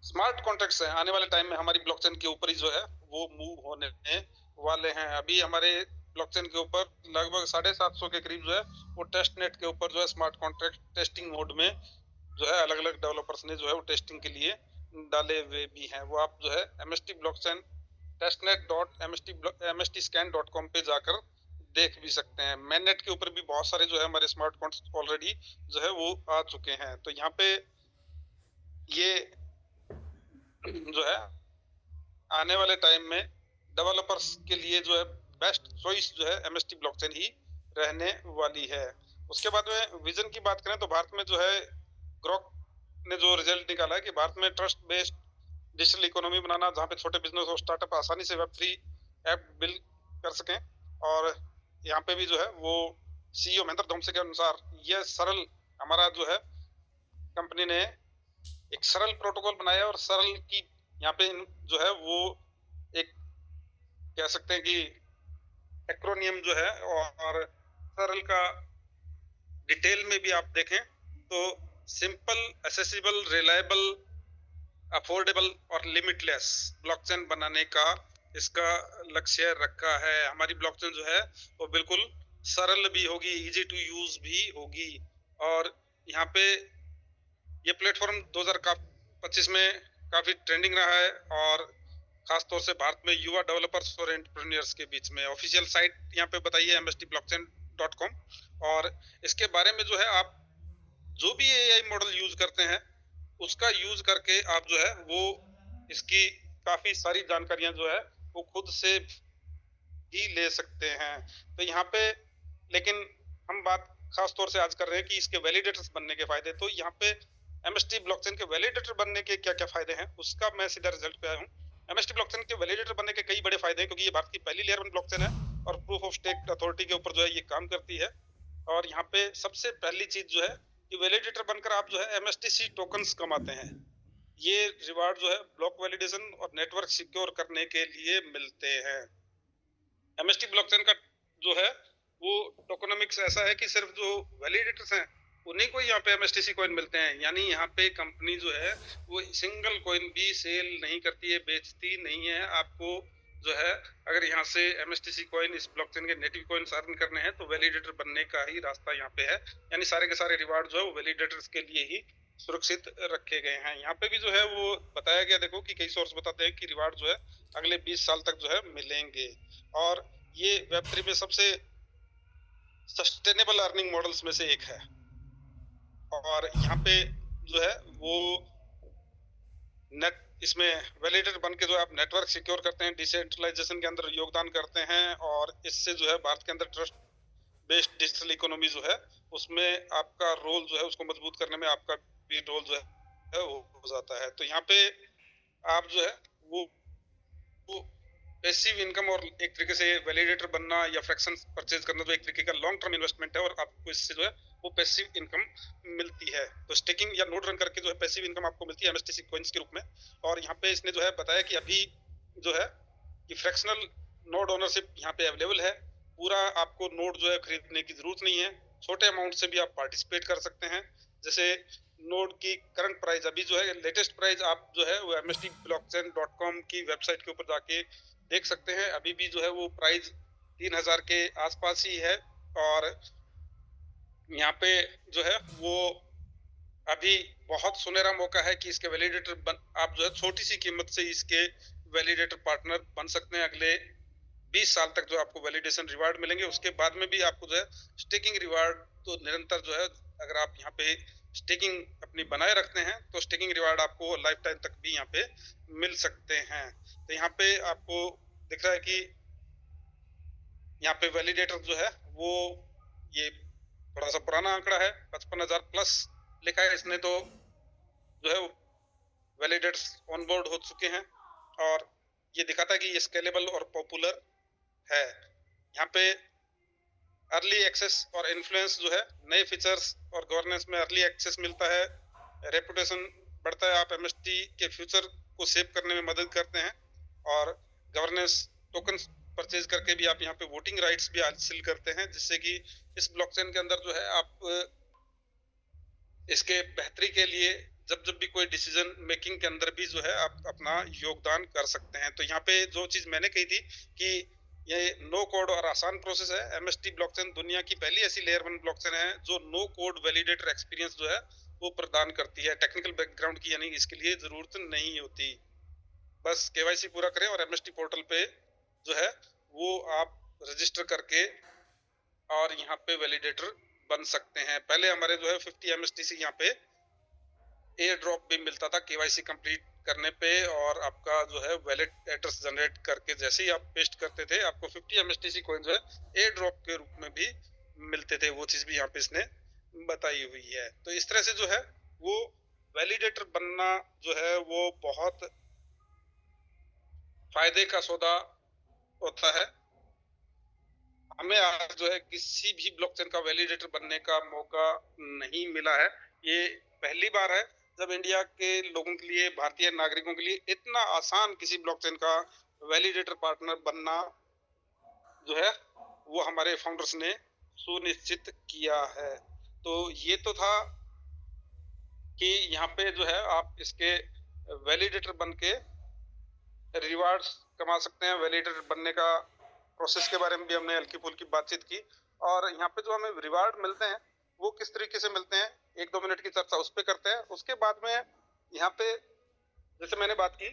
[SPEAKER 1] स्मार्ट कॉन्ट्रैक्ट्स हैं आने वाले टाइम में हमारी ब्लॉकचेन के ऊपर ही जो है वो मूव होने वाले हैं। अभी हमारे ब्लॉकचेन के ऊपर लगभग 750 के करीब जो है वो टेस्ट नेट के ऊपर जो है स्मार्ट कॉन्ट्रैक्ट टेस्टिंग मोड में जो है अलग अलग डेवलपर्स ने जो है वो टेस्टिंग के लिए डाले हुए भी हैं। वो आप जो है MST ब्लॉकचेन testnet.mstscan.com पे जाकर देख भी सकते हैं। मैननेट के ऊपर भी बहुत सारे जो है हमारे स्मार्ट कॉन्ट्रैक्ट ऑलरेडी जो है वो आ चुके हैं। तो यहाँ पे ये जो है आने वाले टाइम में डेवलपर्स के लिए जो है बेस्ट चॉइस जो है MST ब्लॉकचेन ही रहने वाली है। उसके बाद में विजन की बात करें तो भारत में जो है ग्रॉक ने जो रिजल्ट निकाला है कि भारत में ट्रस्ट बेस्ड डिजिटल इकोनॉमी बनाना, जहाँ पे छोटे बिजनेस और स्टार्टअप आसानी से Web3 ऐप बिल्ड कर सकें। और यहाँ पे भी जो है वो सीईओ महेंद्र धोमसे के अनुसार यह सरल हमारा जो है कंपनी ने एक सरल प्रोटोकॉल बनाया और सरल की यहाँ पे जो है वो एक कह सकते हैं कि एक्रोनियम जो है, और सरल का डिटेल में भी आप देखें तो सिंपल, एसेसिबल, रिलायबल, अफोर्डेबल और लिमिटलेस ब्लॉकचेन बनाने का इसका लक्ष्य रखा है। हमारी ब्लॉकचेन जो है वो बिल्कुल सरल भी होगी, इजी टू यूज भी होगी। और यहाँ पे ये प्लेटफॉर्म 2025 में काफी ट्रेंडिंग रहा है, और खासतौर से भारत में युवा डेवलपर्स और एंटरप्रेन्योर्स के बीच में। ऑफिशियल साइट यहाँ पे बताइए mstblockchain.com, और इसके बारे में जो है आप जो भी एआई मॉडल यूज करते हैं उसका यूज करके आप जो है वो इसकी काफी सारी जानकारियां जो है वो खुद से ही ले सकते हैं। तो यहाँ पे लेकिन हम बात खास तौर से आज कर रहे हैं कि इसके वैलिडेटर्स बनने के फायदे। तो यहाँ पे एमएसटी ब्लॉकचेन के वैलिडेटर बनने के क्या क्या फायदे हैं उसका मैं सीधा रिजल्ट पे आया हूँ। एमएसटी ब्लॉकचेन के वैलिडेटर बनने के कई बड़े फायदे हैं, क्योंकि ये भारत की पहली लेयर 1 ब्लॉकचेन है और प्रूफ ऑफ स्टेक अथॉरिटी के ऊपर जो है ये काम करती है। और यहाँ पे सबसे पहली चीज जो है कि वैलिडेटर बनकर आप जो है एमएसटीसी टोकन्स कमाते हैं। ये रिवार्ड जो है ब्लॉक वैलिडेशन और नेटवर्क सिक्योर करने के लिए मिलते हैं। एमएसटी ब्लॉकचेन का जो है वो टोकनोमिक्स ऐसा है कि सिर्फ जो वैलिडेटर्स हैं उन्हीं को यहाँ पे एमएसटीसी कॉइन मिलते हैं। यानी यहाँ पे कंपनी जो है वो सिंगल कॉइन भी सेल नहीं करती है, बेचती नहीं है। आपको जो है अगर यहाँ से एमएसटीसी कॉइन इस ब्लॉकचेन के नेटिव कॉइन्स अर्न करने हैं तो वैलिडेटर बनने का ही रास्ता यहाँ पे है। यानी सारे के सारे रिवार्ड जो है वो वैलिडेटर्स के लिए ही सुरक्षित रखे गए हैं। यहाँ पे भी जो है वो बताया गया, देखो कि कई सोर्स बताते हैं कि रिवार्ड जो है अगले 20 साल तक जो है मिलेंगे। और ये वेब3 में सबसे सस्टेनेबल अर्निंग मॉडल्स में से एक है। और यहाँ पे जो है वो नेट इसमें वैलिडेटर बन के जो आप नेटवर्क सिक्योर करते हैं, डिसेंट्रलाइजेशन के अंदर योगदान करते हैं, और इससे जो है भारत के अंदर ट्रस्ट बेस्ड डिजिटल इकोनॉमी जो है उसमें आपका रोल जो है उसको मजबूत करने में आपका भी रोल जो है वो हो जाता है। तो यहाँ पे आप जो है वो पैसिव इनकम, और एक तरीके से वैलिडेटर बनना या फ्रैक्शन परचेज करना जो एक तरीके का लॉन्ग टर्म इन्वेस्टमेंट है, और आपको इससे जो है वो पैसिव इनकम मिलती है। तो स्टेकिंग या नोड रन करके जो है पैसिव इनकम आपको मिलती है एमएसटीसी कॉइन्स के रूप में। और यहाँ पे इसने जो है बताया कि अभी जो है कि फ्रैक्शनल नोड ओनरशिप यहाँ पे अवेलेबल है। पूरा आपको नोड जो है खरीदने की जरूरत नहीं है, छोटे अमाउंट से भी आप पार्टिसिपेट कर सकते हैं। जैसे नोड की करंट प्राइस अभी जो है लेटेस्ट प्राइस आप जो है वो mstblockchain.com की वेबसाइट के ऊपर जाके देख सकते हैं। अभी भी जो है वो प्राइस 3000 के आसपास ही है। और यहाँ पे जो है वो अभी बहुत सुनहरा मौका है कि इसके वैलिडेटर आप जो है छोटी सी कीमत से इसके वैलिडेटर पार्टनर बन सकते हैं। अगले 20 साल तक जो आपको वैलिडेशन रिवार्ड मिलेंगे, उसके बाद में भी आपको जो है स्टेकिंग रिवार्ड तो निरंतर जो है अगर आप यहाँ पे स्टेकिंग अपनी बनाए रखते हैं तो स्टेकिंग रिवार्ड आपको लाइफ टाइम तक भी यहाँ पे मिल सकते हैं। तो यहाँ पे आपको दिख रहा है कि यहाँ पे वैलिडेटर जो है वो ये थोड़ा सा पुराना आंकड़ा है, 55,000 प्लस लिखा है इसने। तो जो है वैलिडेटर्स ऑनबोर्ड हो चुके हैं, और ये दिखाता है कि ये स्केलेबल और पॉपुलर है। यहाँ पे अर्ली एक्सेस और इन्फ्लुएंस जो है, नए फीचर्स और गवर्नेंस में अर्ली एक्सेस मिलता है, रेपुटेशन बढ़ता है, आप एमएसटी के फ्यूचर को सेव करने में मदद करते हैं, और गवर्नेंस टोकन परचेज करके भी आप यहाँ पे वोटिंग राइट्स भी हासिल करते हैं, जिससे कि इस ब्लॉकचेन के अंदर जो है आप इसके बेहतरी के लिए जब भी कोई डिसीजन मेकिंग के अंदर भी जो है आप अपना योगदान कर सकते हैं। तो यहाँ पे जो चीज मैंने कही थी कि ये नो कोड और आसान प्रोसेस है। एमएसटी ब्लॉकचेन दुनिया की पहली ऐसी लेयर 1 ब्लॉकचेन है जो नो कोड वैलिडेटर एक्सपीरियंस जो है वो प्रदान करती है। टेक्निकल बैकग्राउंड की यानी इसके लिए जरूरत नहीं होती, बस केवाईसी पूरा करें और एमएसटी पोर्टल पे जो है वो आप रजिस्टर करके और यहाँ पे वैलिडेटर बन सकते हैं। पहले हमारे जो है 50 एमएसटीसी यहाँ पे एयर ड्रॉप भी मिलता था केवाईसी कंप्लीट करने पे, और आपका जो है वैलिड एड्रेस जनरेट करके जैसे ही आप पेस्ट करते थे आपको 50 एमएसटीसी कॉइन जो है एयर ड्रॉप के रूप में भी मिलते थे। वो चीज भी यहाँ पे इसने बताई हुई है। तो इस तरह से जो है वो वैलिडेटर बनना जो है वो बहुत फायदे का सौदा होता है। हमें आज जो है किसी भी ब्लॉकचेन का वैलिडेटर बनने का मौका नहीं मिला है। ये पहली बार है जब इंडिया के लोगों के लिए, भारतीय नागरिकों के लिए इतना आसान किसी ब्लॉकचेन का वैलिडेटर पार्टनर बनना जो है वो हमारे फाउंडर्स ने सुनिश्चित किया है। तो ये तो था कि यहाँ पे जो है आप इसके वैलिडेटर बन के रिवार्ड्स कमा सकते हैं। वैलिडेटर बनने का प्रोसेस के बारे में भी हमने हल्की फुल्की बातचीत की, और यहाँ पे जो हमें रिवार्ड मिलते हैं वो किस तरीके से मिलते हैं, 1-2 मिनट की चर्चा उस पर करते हैं। उसके बाद में यहाँ पे जैसे मैंने बात की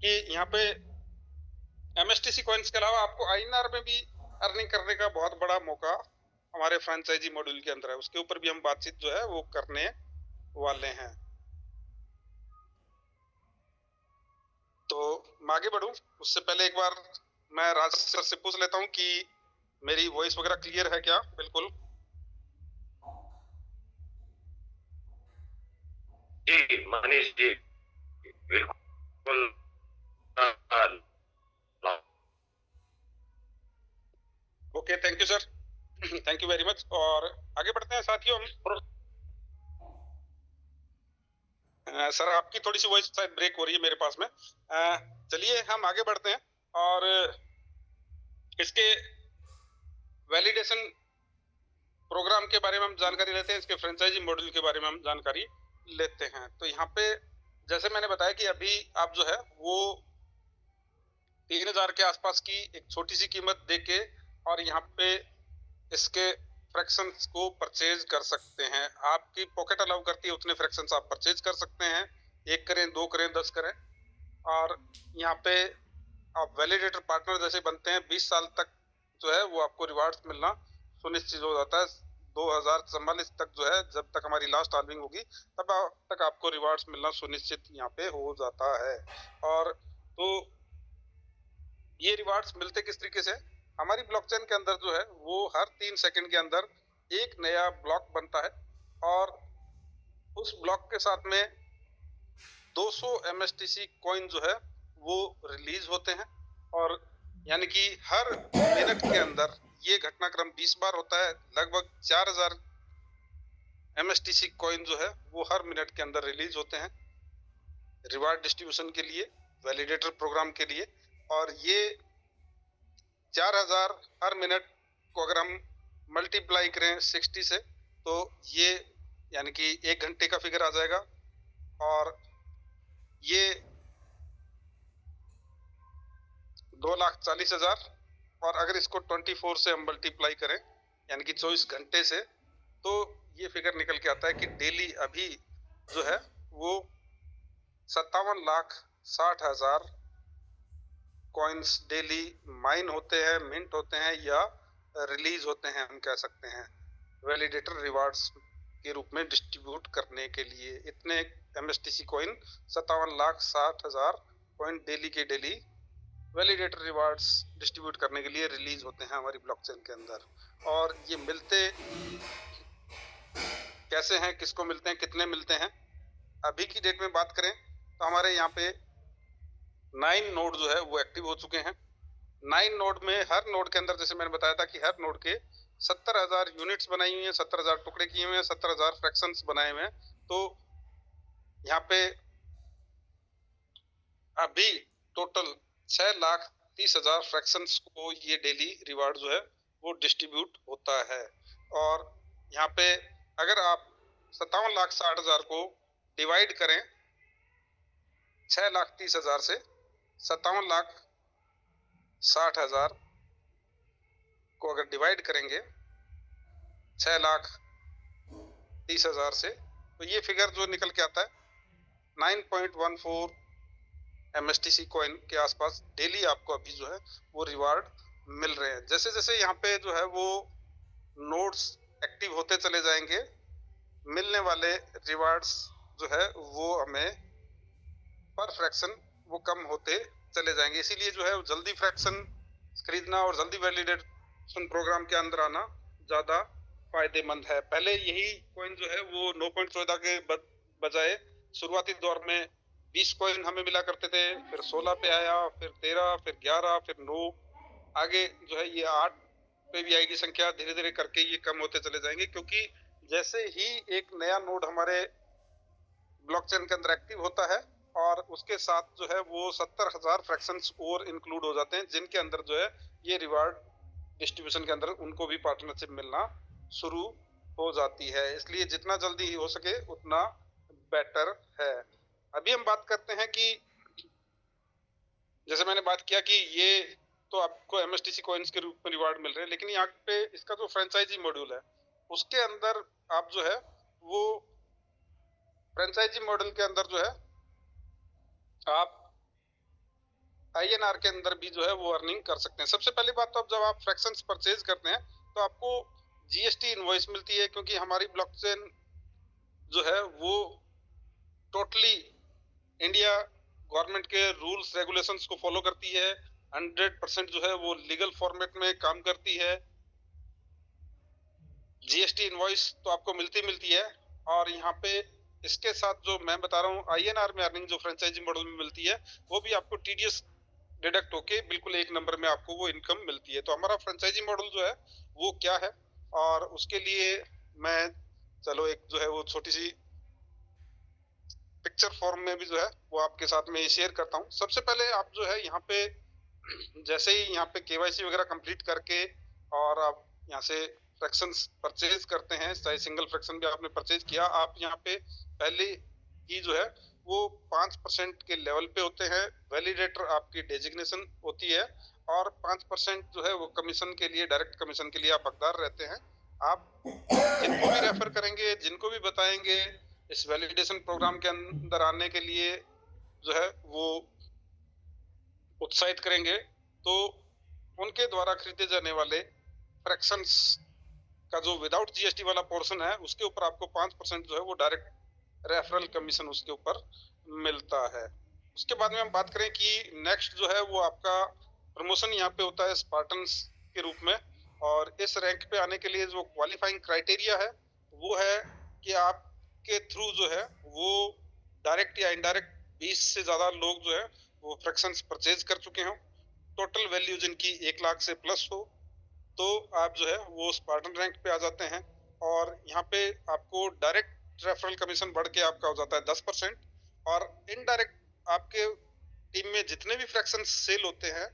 [SPEAKER 1] कि यहाँ पे MSTC कॉइन्स के अलावा आपको INR में भी अर्निंग करने का बहुत बड़ा मौका हमारे फ्रेंचाइजी मॉड्यूल के अंदर है। उसके ऊपर भी हम बातचीत जो है वो करने वाले हैं। तो मैं आगे बढ़ूं उससे पहले एक बार मैं राज सर से पूछ लेता हूं कि मेरी वॉइस वगैरह क्लियर है क्या? बिल्कुल
[SPEAKER 2] जी मनीष जी, बिल्कुल।
[SPEAKER 1] Okay, thank you sir, thank you very much. और आगे बढ़ते हैं साथियों। हम सर आपकी थोड़ी सी वॉइस शायद ब्रेक हो रही है मेरे पास में। चलिए हम आगे बढ़ते हैं और इसके वैलिडेशन प्रोग्राम के बारे में हम जानकारी लेते हैं, इसके फ्रेंचाइजी मॉड्यूल के बारे में हम जानकारी लेते हैं। तो यहाँ पे जैसे मैंने बताया कि अभी आप जो है वो 3000 के आसपास की एक छोटी सी कीमत देके और यहाँ पे इसके फ्रैक्शंस को परचेज कर सकते हैं। आपकी पॉकेट अलाउ करती है उतने फ्रैक्शंस आप परचेज कर सकते हैं, 1 करें, 2 करें, 10 करें। और यहाँ पे आप वैलिडेटर पार्टनर जैसे बनते हैं 20 साल तक जो है वो आपको रिवार्ड्स मिलना सुनिश्चित हो जाता है। 2044 तक जो है, जब तक हमारी लास्ट हाल्विंग होगी तब तक आपको रिवार्ड्स मिलना सुनिश्चित यहाँ पे हो जाता है। और तो ये रिवार्ड्स मिलते किस तरीके से? हमारी ब्लॉकचेन के अंदर जो है वो हर 3 सेकंड के अंदर एक नया ब्लॉक बनता है और उस ब्लॉक के साथ में 200 MSTC कॉइन जो है वो रिलीज होते हैं। और यानी कि हर मिनट के अंदर ये घटनाक्रम 20 बार होता है। लगभग 4000 MSTC कॉइन जो है वो हर मिनट के अंदर रिलीज होते हैं रिवार्ड डिस्ट्रीब्यूशन के लिए, वैलिडेटर प्रोग्राम के लिए। और ये 4000 हर मिनट को अगर हम मल्टीप्लाई करें 60 से तो ये यानी कि 1 घंटे का फिगर आ जाएगा। और ये 2,40,000। और अगर इसको 24 से हम मल्टीप्लाई करें यानी कि 24 घंटे से, तो ये फिगर निकल के आता है कि डेली अभी जो है वो 57,60,000 कॉइन्स डेली माइन होते हैं, मिंट होते हैं या रिलीज होते हैं, हम कह सकते हैं, वैलिडेटर रिवार्ड्स के रूप में डिस्ट्रीब्यूट करने के लिए। इतने MSTC कॉइन 57,60,000 कॉइन डेली के डेली वैलिडेटर रिवार्ड्स डिस्ट्रीब्यूट करने के लिए रिलीज होते हैं हमारी ब्लॉकचेन के अंदर। और ये मिलते कैसे हैं, किसको मिलते हैं, कितने मिलते हैं? अभी की डेट में बात करें तो हमारे यहाँ पे 9 नोड जो है वो एक्टिव हो चुके हैं। 9 नोड में हर नोड के अंदर, जैसे मैंने बताया था कि हर नोड के 70,000 यूनिट्स बनाई हुई हैं, 70,000 टुकड़े किए हुए हैं, 70,000 फ्रैक्शंस बनाए हुए हैं। तो यहाँ पे अभी टोटल 6,30,000 फ्रैक्शंस को ये डेली रिवार्ड जो है वो डिस्ट्रीब्यूट होता है। और यहाँ पे अगर आप 57,60,000 को डिवाइड करें 6,30,000 से, 57,60,000 को अगर डिवाइड करेंगे 6,30,000 से, तो ये फिगर जो निकल के आता है 9.14 MSTC कॉइन के आसपास डेली आपको अभी जो है वो रिवार्ड मिल रहे हैं। जैसे जैसे यहाँ पे जो है वो नोड्स एक्टिव होते चले जाएंगे, मिलने वाले रिवार्ड्स जो है वो हमें पर फ्रैक्शन वो कम होते चले जाएंगे। इसीलिए जो है जल्दी फ्रैक्शन खरीदना और जल्दी वैलिडेशन प्रोग्राम के अंदर आना ज्यादा फायदेमंद है। पहले यही कॉइन जो है वो 9.14 के बजाय शुरुआती दौर में 20 कॉइन हमें मिला करते थे, फिर 16 पे आया, फिर 13, फिर 11, फिर 9। आगे जो है ये 8 पे भी आएगी संख्या, धीरे धीरे करके ये कम होते चले जाएंगे, क्योंकि जैसे ही एक नया नोड हमारे ब्लॉकचेन के अंदर एक्टिव होता है और उसके साथ जो है वो 70,000 फ्रैक्शंस और इंक्लूड हो जाते हैं, जिनके अंदर जो है ये रिवार्ड डिस्ट्रीब्यूशन के अंदर उनको भी पार्टनरशिप मिलना शुरू हो जाती है। इसलिए जितना जल्दी हो सके उतना बेटर है। अभी हम बात करते हैं कि जैसे मैंने बात किया कि ये तो आपको MSTC कॉइन्स के रूप में रिवार्ड मिल रहे हैं, लेकिन यहाँ पे इसका जो फ्रेंचाइजी मॉड्यूल है उसके अंदर आप जो है वो फ्रेंचाइजी मॉडल के अंदर जो है आप INR के अंदर भी जो है वो अर्निंग कर सकते हैं। सबसे पहली बात तो अब जब आप फ्रैक्शंस परचेज करते हैं तो आपको GST इनवॉइस मिलती है, क्योंकि हमारी ब्लॉकचेन जो है वो टोटली इंडिया गवर्नमेंट के रूल्स रेगुलेशंस को फॉलो करती है, 100% जो है वो लीगल फॉर्मेट में काम करती है। GST इनवॉइस तो आपको मिलती है, और यहाँ पे इसके साथ जो मैं बता रहा हूँ INR में अर्निंग जो फ्रेंचाइजी मॉडल में मिलती है वो भी आपको TDS डिडक्ट होके बिल्कुल एक नंबर में आपको वो इनकम मिलती है। तो हमारा फ्रेंचाइजी मॉडल जो है वो क्या है, और उसके लिए मैं चलो एक जो है वो छोटी सी पिक्चर फॉर्म में भी जो है वो आपके साथ में शेयर करता हूँ। सबसे पहले आप जो है यहाँ पे जैसे ही यहाँ पे KYC वगैरह कंप्लीट करके और आप यहाँ से फ्रैक्शंस परचेज करते हैं, चाहे सिंगल फ्रैक्शन भी आपने परचेज किया, आप यहाँ पे पहले ही जो है वो 5% के लेवल पे होते हैं, वैलिडेटर आपकी डेजिग्नेशन होती है, और 5% जो है वो कमीशन के लिए, डायरेक्ट कमीशन के लिए आप हकदार रहते हैं। आप जिनको भी रेफर करेंगे, जिनको भी बताएंगे इस वैलिडेशन प्रोग्राम के अंदर आने के लिए जो है वो उत्साहित करेंगे, तो उनके द्वारा खरीदे जाने वाले फ्रैक्शंस का जो विदाउट GST वाला पोर्शन है उसके ऊपर आपको 5% जो है वो डायरेक्ट रेफरल कमीशन उसके ऊपर मिलता है। उसके बाद में हम बात करें कि नेक्स्ट जो है वो आपका प्रमोशन यहाँ पे होता है स्पार्टन्स के रूप में, और इस रैंक पे आने के लिए जो क्वालिफाइंग क्राइटेरिया है वो है कि आपके थ्रू जो है वो डायरेक्ट या इनडायरेक्ट 20 से ज्यादा लोग जो है वो फ्रैक्शंस परचेज कर चुके हो, टोटल वैल्यू जिनकी 1 लाख से प्लस हो, तो आप जो है वो स्पार्टन रैंक पे आ जाते हैं। और यहाँ पे आपको डायरेक्ट रेफरल कमीशन बढ़ के आपका हो जाता है 10%, और इनडायरेक्ट आपके टीम में जितने भी फ्रैक्शन सेल होते हैं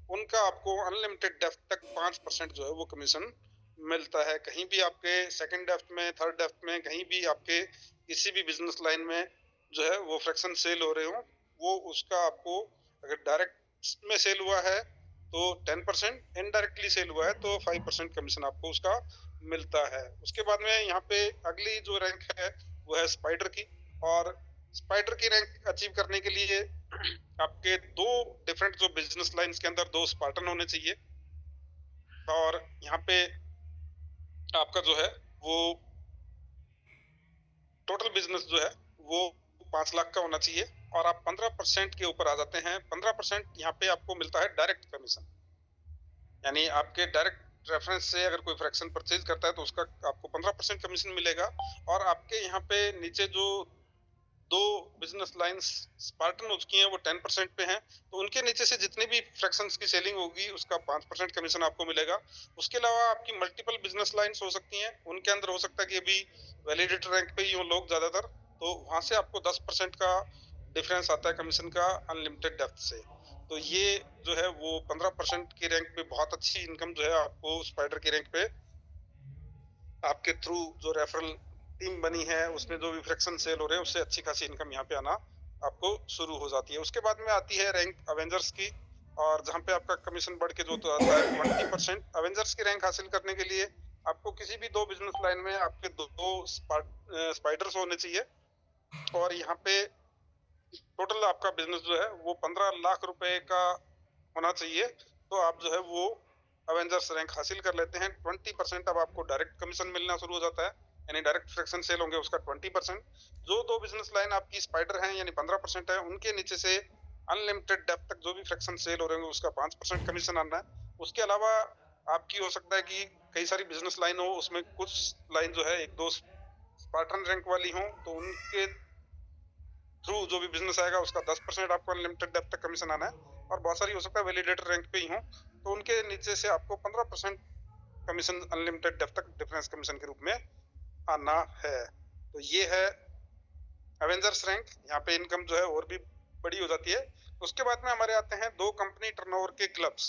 [SPEAKER 1] उनका आपको अनलिमिटेड डेप्थ तक 5% जो है वो कमीशन मिलता है। कहीं भी आपके सेकंड डेप्थ में, थर्ड डेप्थ में, कहीं भी आपके किसी भी बिजनेस लाइन में जो है वो फ्रैक्शन सेल हो रहे हो, वो उसका आपको अगर डायरेक्ट में सेल हुआ है तो 10%, इनडायरेक्टली सेल हुआ है तो 5% कमीशन आपको उसका मिलता है। उसके बाद में यहाँ पे अगली जो रैंक है वो है स्पाइडर की, और स्पाइडर की रैंक अचीव करने के लिए आपके दो डिफरेंट जो बिजनेस लाइंस के अंदर 2 स्पार्टन होने चाहिए, और यहाँ पे आपका जो है वो टोटल बिजनेस जो है वो 5 लाख का होना चाहिए, और आप 15% के ऊपर आ जाते हैं। 15% यहाँ पे आपको मिलता है डायरेक्ट कमीशन, यानी आपके डायरेक्ट रेफरेंस से अगर कोई फ्रैक्शन परचेज करता है तो उसका आपको 15% कमीशन मिलेगा। और आपके यहाँ पे नीचे जो 2 बिजनेस लाइंस स्पार्टन हो चुकी हैं वो 10% पे हैं, तो उनके नीचे से जितने भी फ्रैक्शंस की सेलिंग होगी उसका 5% कमीशन आपको मिलेगा। उसके अलावा आपकी मल्टीपल बिजनेस लाइंस हो सकती हैं, उनके अंदर हो सकता है कि अभी वैलिडेटर रैंक पे ही हो लोग ज्यादातर, तो वहां से आपको 10% का डिफरेंस आता है कमीशन का अनलिमिटेड डेप्थ से। तो ये जो है वो 15% की रैंक पे बहुत अच्छी इनकम जो है आपको स्पाइडर की रैंक पे आपके थ्रू जो रेफरल टीम बनी है उसमें जो भी फ्रैक्शन सेल हो रहे हैं उससे अच्छी खासी इनकम यहाँ पे आना आपको शुरू हो जाती है। उसके बाद में आती है रैंक अवेंजर्स की, और जहाँ पे आपका कमीशन बढ़ के जो तो आता है 20%। अवेंजर्स की रैंक हासिल करने के लिए आपको किसी भी 2 बिजनेस लाइन में आपके दो स्पाइडर्स होने चाहिए, और यहाँ पे टोटल आपका बिजनेस जो है वो 15 लाख रुपए का होना चाहिए, तो आप जो है वो अवेंजर्स रैंक हासिल कर लेते हैं। 20% अब आपको डायरेक्ट कमीशन मिलना शुरू हो जाता है, यानी डायरेक्ट फ्रैक्शन सेल होंगे उसका 20%। जो 2 बिजनेस लाइन आपकी स्पाइडर हैं यानी 15% है, उनके नीचे से अनलिमिटेड डेप्थ तक जो भी फ्रैक्शन सेल हो रहे होंगे उसका 5% कमीशन आना है। उसके अलावा आपकी हो सकता है कि कई सारी बिजनेस लाइन हो, उसमें कुछ लाइन जो है 1-2 स्पार्टन रैंक वाली हो, तो उनके थ्रू जो भी बिजनेस आएगा उसका 10% आपको अनलिमिटेड डेप्थ तक कमीशन आना है, और बहुत सारी हो सकता है वैलिडेटर रैंक पे ही हो, तो उनके नीचे से आपको 15% कमीशन अनलिमिटेड डेप्थ तक डिफरेंस कमीशन के रूप में आना है। तो ये है एवेंजर्स रैंक। यहाँ पे इनकम जो है और भी बड़ी हो जाती है। उसके बाद में हमारे आते हैं 2 कंपनी टर्नओवर के क्लब्स।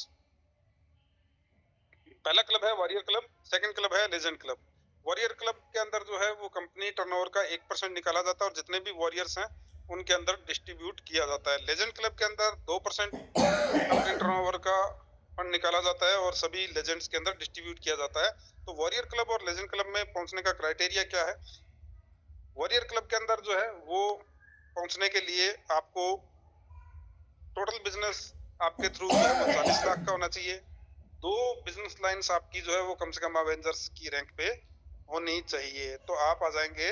[SPEAKER 1] पहला क्लब है वॉरियर क्लब, सेकंड क्लब है लेजेंड क्लब। वॉरियर क्लब के अंदर जो है वो कंपनी टर्नओवर का 1% निकाला जाता है और जितने भी वॉरियर्स हैं उनके अंदर डिस्ट्रीब्यूट किया जाता है। लेजेंड क्लब के अंदर 2% कंपनी टर्नओवर का फंड निकाला जाता है और सभी लेजेंड्स के अंदर डिस्ट्रीब्यूट किया जाता है। तो वॉरियर क्लब और लेजेंड क्लब में पहुंचने का क्राइटेरिया क्या है? वॉरियर क्लब के अंदर जो है वो पहुंचने के लिए आपको टोटल बिजनेस आपके थ्रू जो है वो 40 लाख का होना चाहिए। 2 बिजनेस लाइंस आपकी जो है वो कम से कम अवेंजर्स की रैंक पे होनी चाहिए। तो आप आ जाएंगे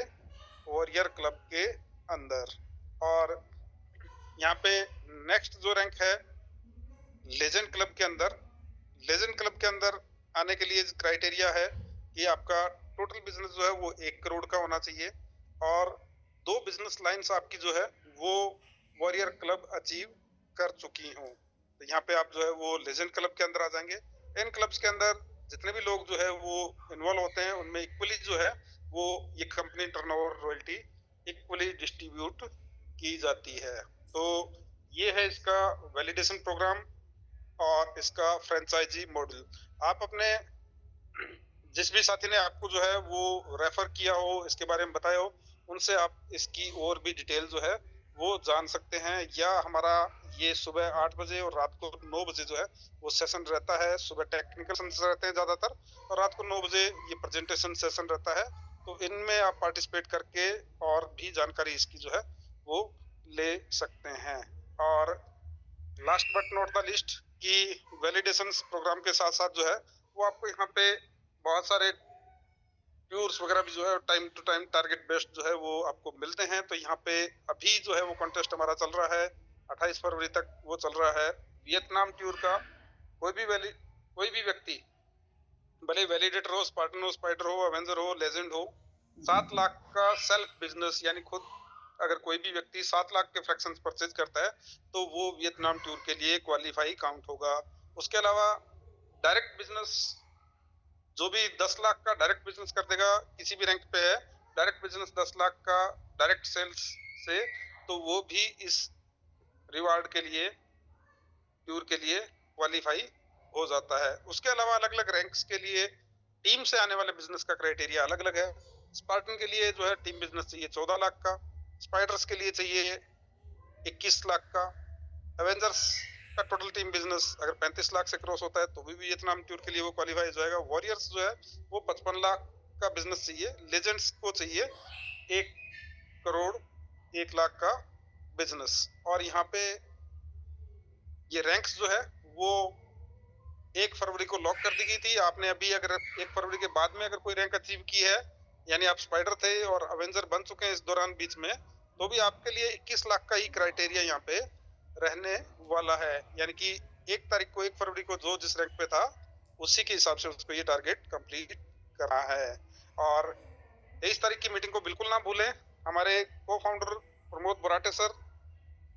[SPEAKER 1] वॉरियर क्लब के अंदर। और यहाँ पे नेक्स्ट जो रैंक है लेजेंड क्लब के अंदर। लेजेंड क्लब के अंदर आने के लिए क्राइटेरिया है कि आपका टोटल बिजनेस जो है वो 1 करोड़ का होना चाहिए और 2 बिजनेस लाइंस आपकी जो है वो वॉरियर क्लब अचीव कर चुकी हों। तो यहाँ पे आप जो है वो लेजेंड क्लब के अंदर आ जाएंगे। इन क्लब्स के अंदर जितने भी लोग जो है वो इन्वॉल्व होते हैं उनमें इक्वली जो है वो ये company turnover royalty equally distribute की जाती है। तो ये है इसका वैलिडेशन प्रोग्राम और इसका फ्रेंचाइजी मॉडल। आप अपने जिस भी साथी ने आपको जो है वो रेफर किया हो, इसके बारे में बताया हो, उनसे आप इसकी और भी डिटेल जो है वो जान सकते हैं। या हमारा ये सुबह 8 बजे और रात को 9 बजे जो है वो सेशन रहता है। सुबह टेक्निकल सेशन रहते हैं ज्यादातर और रात को 9 बजे ये प्रेजेंटेशन सेशन रहता है। तो इनमें आप पार्टिसिपेट करके और भी जानकारी इसकी जो है वो ले सकते हैं। और last but not the list की वैलिडेशन प्रोग्राम के साथ साथ जो है वो आपको यहाँ पे बहुत सारे टूर्स वगैरह भी जो है time to time target based जो है वो आपको मिलते हैं। तो यहाँ पे अभी जो है वो कॉन्टेस्ट हमारा चल रहा है 28 फरवरी तक वो चल रहा है वियतनाम टूर का। कोई भी व्यक्ति भले वैलिडेटर हो, स्पार्टन हो, स्पाइडर हो, अवेंजर हो, लेजेंड हो, 7 लाख का सेल्फ बिजनेस यानी खुद अगर कोई भी व्यक्ति 7 लाख के फ्रैक्शंस परचेज करता है तो वो वियतनाम टूर के लिए क्वालिफाई काउंट होगा। उसके अलावा डायरेक्ट बिजनेस जो भी 10 लाख का डायरेक्ट बिजनेस कर देगा, किसी भी रैंक पे है, डायरेक्ट बिजनेस 10 लाख का डायरेक्ट सेल्स से, तो वो भी इस रिवार्ड के लिए टूर के लिए क्वालिफाई हो जाता है। उसके अलावा अलग अलग रैंक्स के लिए टीम से आने वाले बिजनेस का क्राइटेरिया अलग अलग है। स्पार्टन के लिए जो है टीम बिजनेस चाहिए 14 लाख का, स्पाइडर्स के लिए चाहिए 21 लाख का, एवेंजर्स का टोटल टीम बिजनेस अगर 35 लाख से क्रॉस होता है तो भी वियतनाम टूर के लिए वो क्वालिफाई हो जाएगा। वॉरियर्स जो है वो 55 लाख का बिजनेस चाहिए। लेजेंड्स को चाहिए 1 करोड़ 1 लाख का बिजनेस। और यहाँ पे ये रैंक्स जो है वो 1 फरवरी को लॉक कर दी गई थी। आपने अभी अगर 1 फरवरी के बाद में अगर कोई रैंक अचीव की है, यानी आप स्पाइडर थे और अवेंजर बन चुके हैं इस दौरान बीच में, तो भी आपके लिए 21 लाख का ही क्राइटेरिया यहाँ पे रहने वाला है। यानी कि 1 तारीख को 1 फरवरी को जो जिस रैंक पे था उसी के हिसाब से उसको ये टारगेट कंप्लीट करना है। और 23 तारीख की मीटिंग को बिल्कुल ना भूलें। हमारे को फाउंडर प्रमोद बोराटे सर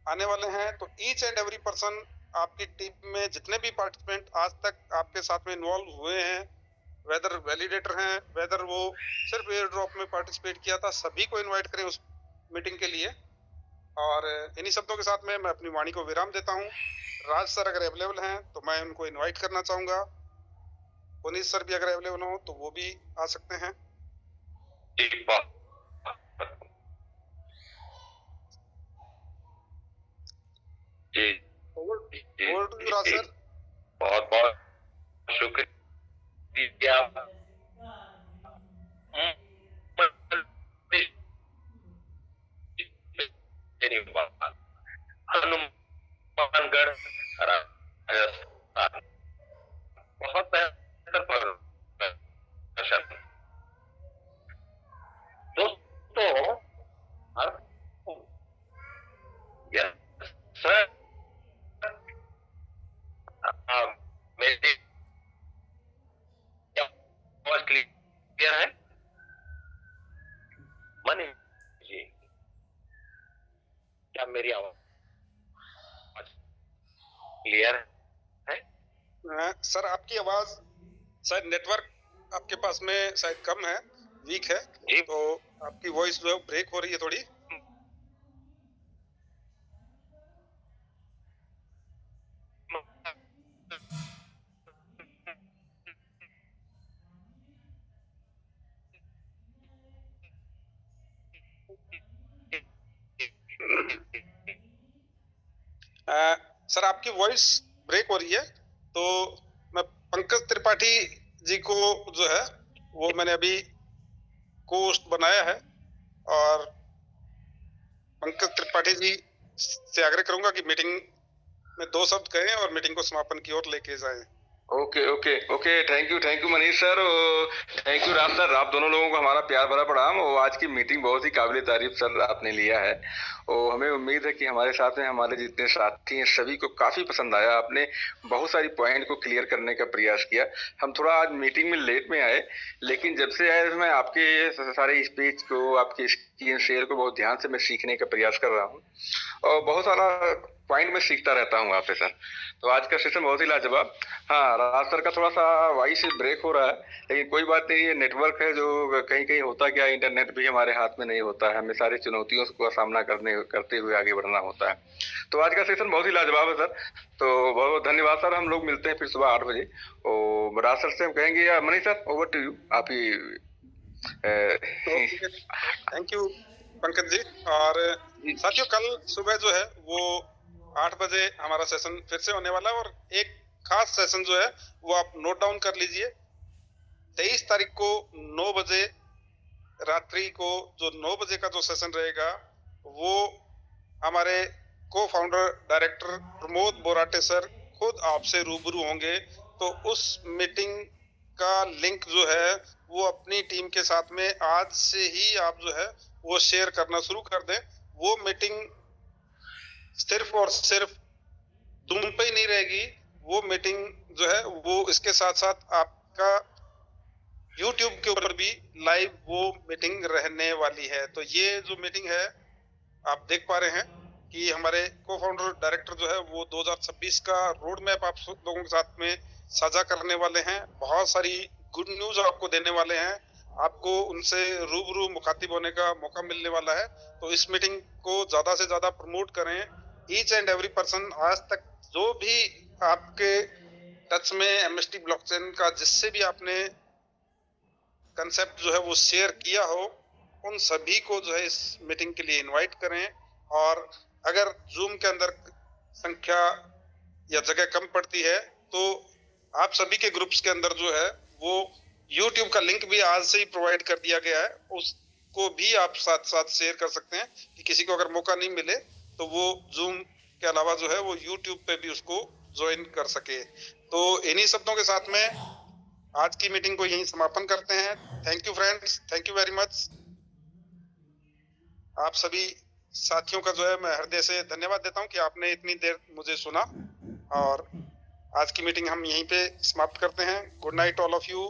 [SPEAKER 1] आने वाले हैं। तो ईच एंड एवरी पर्सन आपकी टीम में जितने भी पार्टिसिपेंट आज तक आपके साथ में इन्वॉल्व हुए हैं, वेदर वैलिडेटर हैं, वेदर वो सिर्फ एयर ड्रॉप में पार्टिसिपेट किया था, सभी को इनवाइट करें उस मीटिंग के लिए। और इन्हीं शब्दों के साथ में मैं अपनी वाणी को विराम देता हूँ। राज सर अगर अवेलेबल हैं तो मैं उनको इनवाइट करना चाहूंगा। पुनीत सर भी अगर अवेलेबल हो तो वो भी आ सकते हैं।
[SPEAKER 2] जी
[SPEAKER 1] over to you Raj sir.
[SPEAKER 2] बहुत बहुत शुक्रिया। हनुमानगढ़ राजस्थान बहुत बेहतर प्रदर्शन। दोस्तों सर मेरी आवाज क्लियर है? मनीष जी, क्या मेरी आवाज क्लियर है?
[SPEAKER 1] सर आपकी आवाज शायद नेटवर्क आपके पास में शायद कम है, वीक है,
[SPEAKER 2] जी।
[SPEAKER 1] तो आपकी वॉइस जो है ब्रेक हो रही है थोड़ी। सर आपकी वॉइस ब्रेक हो रही है, तो मैं पंकज त्रिपाठी जी को जो है वो मैंने अभी कोस्ट बनाया है, और पंकज त्रिपाठी जी से आग्रह करूंगा कि मीटिंग में 2 शब्द कहें और मीटिंग को समापन की ओर लेके जाएं।
[SPEAKER 3] Okay okay okay, thank you Manish sir, thank you Ram sir, आप दोनों लोगों को हमारा प्यार भरा प्रणाम। और आज की मीटिंग बहुत ही काबिल तारीफ सर आपने लिया है, और हमें उम्मीद है कि हमारे साथ में हमारे जितने साथी हैं सभी को काफी पसंद आया। आपने बहुत सारी पॉइंट को क्लियर करने का प्रयास किया। हम थोड़ा आज मीटिंग में लेट में आए, लेकिन जब से आए मैं आपके सारे स्पीच को, आपके स्क्रीन शेयर को बहुत ध्यान से मैं सीखने का प्रयास कर रहा हूँ, और बहुत सारा पॉइंट में सीखता रहता हूँ आपसे सर। तो आज का सेशन बहुत ही लाजवाब। हाँ, राज सर का थोड़ा सा वॉइस ब्रेक हो रहा है, लेकिन कोई बात नहीं, ये नेटवर्क है जो कहीं कहीं होता क्या, इंटरनेट भी हमारे हाथ में नहीं होता है, हमें सारी चुनौतियों का सामना करते हुए आगे बढ़ना होता है। तो आज का सेशन बहुत ही लाजवाब है सर, तो बहुत बहुत धन्यवाद सर। हम लोग मिलते हैं फिर सुबह 8 बजे, और राज सर से हम कहेंगे, या Manish sir over to you, आप ही।
[SPEAKER 1] Thank you Pankaj ji. और साथियों, कल सुबह जो है वो 8 बजे हमारा सेशन फिर से होने वाला है, और एक खास सेशन जो है वो आप नोट डाउन कर लीजिए। 23 तारीख को 9 बजे रात्रि को जो 9 बजे का जो सेशन रहेगा, वो हमारे को founder director Pramod Borate sir खुद आपसे रूबरू होंगे। तो उस मीटिंग का लिंक जो है वो अपनी टीम के साथ में आज से ही आप जो है वो शेयर करना शुरू कर दें। वो मीटिंग सिर्फ और सिर्फ जूम पे ही नहीं रहेगी, वो मीटिंग जो है वो इसके साथ साथ आपका YouTube के ऊपर भी लाइव वो मीटिंग रहने वाली है। तो ये जो मीटिंग है आप देख पा रहे हैं कि हमारे को फाउंडर डायरेक्टर जो है वो 2026 का रोड मैप आप लोगों के साथ में साझा करने वाले हैं। बहुत सारी गुड न्यूज आपको देने वाले हैं, आपको उनसे रूबरू मुखातिब होने का मौका मिलने वाला है। तो इस मीटिंग को ज्यादा से ज्यादा प्रमोट करें। ईच एंड एवरी पर्सन, आज तक जो भी आपके टच में MST ब्लॉकचेन का जिससे भी आपने कंसेप्ट जो है वो शेयर किया हो, उन सभी को जो है इस मीटिंग के लिए इनवाइट करें। और अगर जूम के अंदर संख्या या जगह कम पड़ती है तो आप सभी के ग्रुप्स के अंदर जो है वो YouTube का लिंक भी आज से ही प्रोवाइड कर दिया गया है, उसको भी आप साथ साथ शेयर कर सकते हैं कि किसी को अगर मौका नहीं मिले तो वो जूम के अलावा जो है वो YouTube पे भी उसको ज्वाइन कर सके। तो इन्हीं शब्दों के साथ में आज की मीटिंग को यहीं समापन करते हैं। Thank you friends, thank you very much. आप सभी साथियों का जो है मैं हृदय से धन्यवाद देता हूं कि आपने इतनी देर मुझे सुना, और आज की मीटिंग हम यहीं पे समाप्त करते हैं। Good night all of you.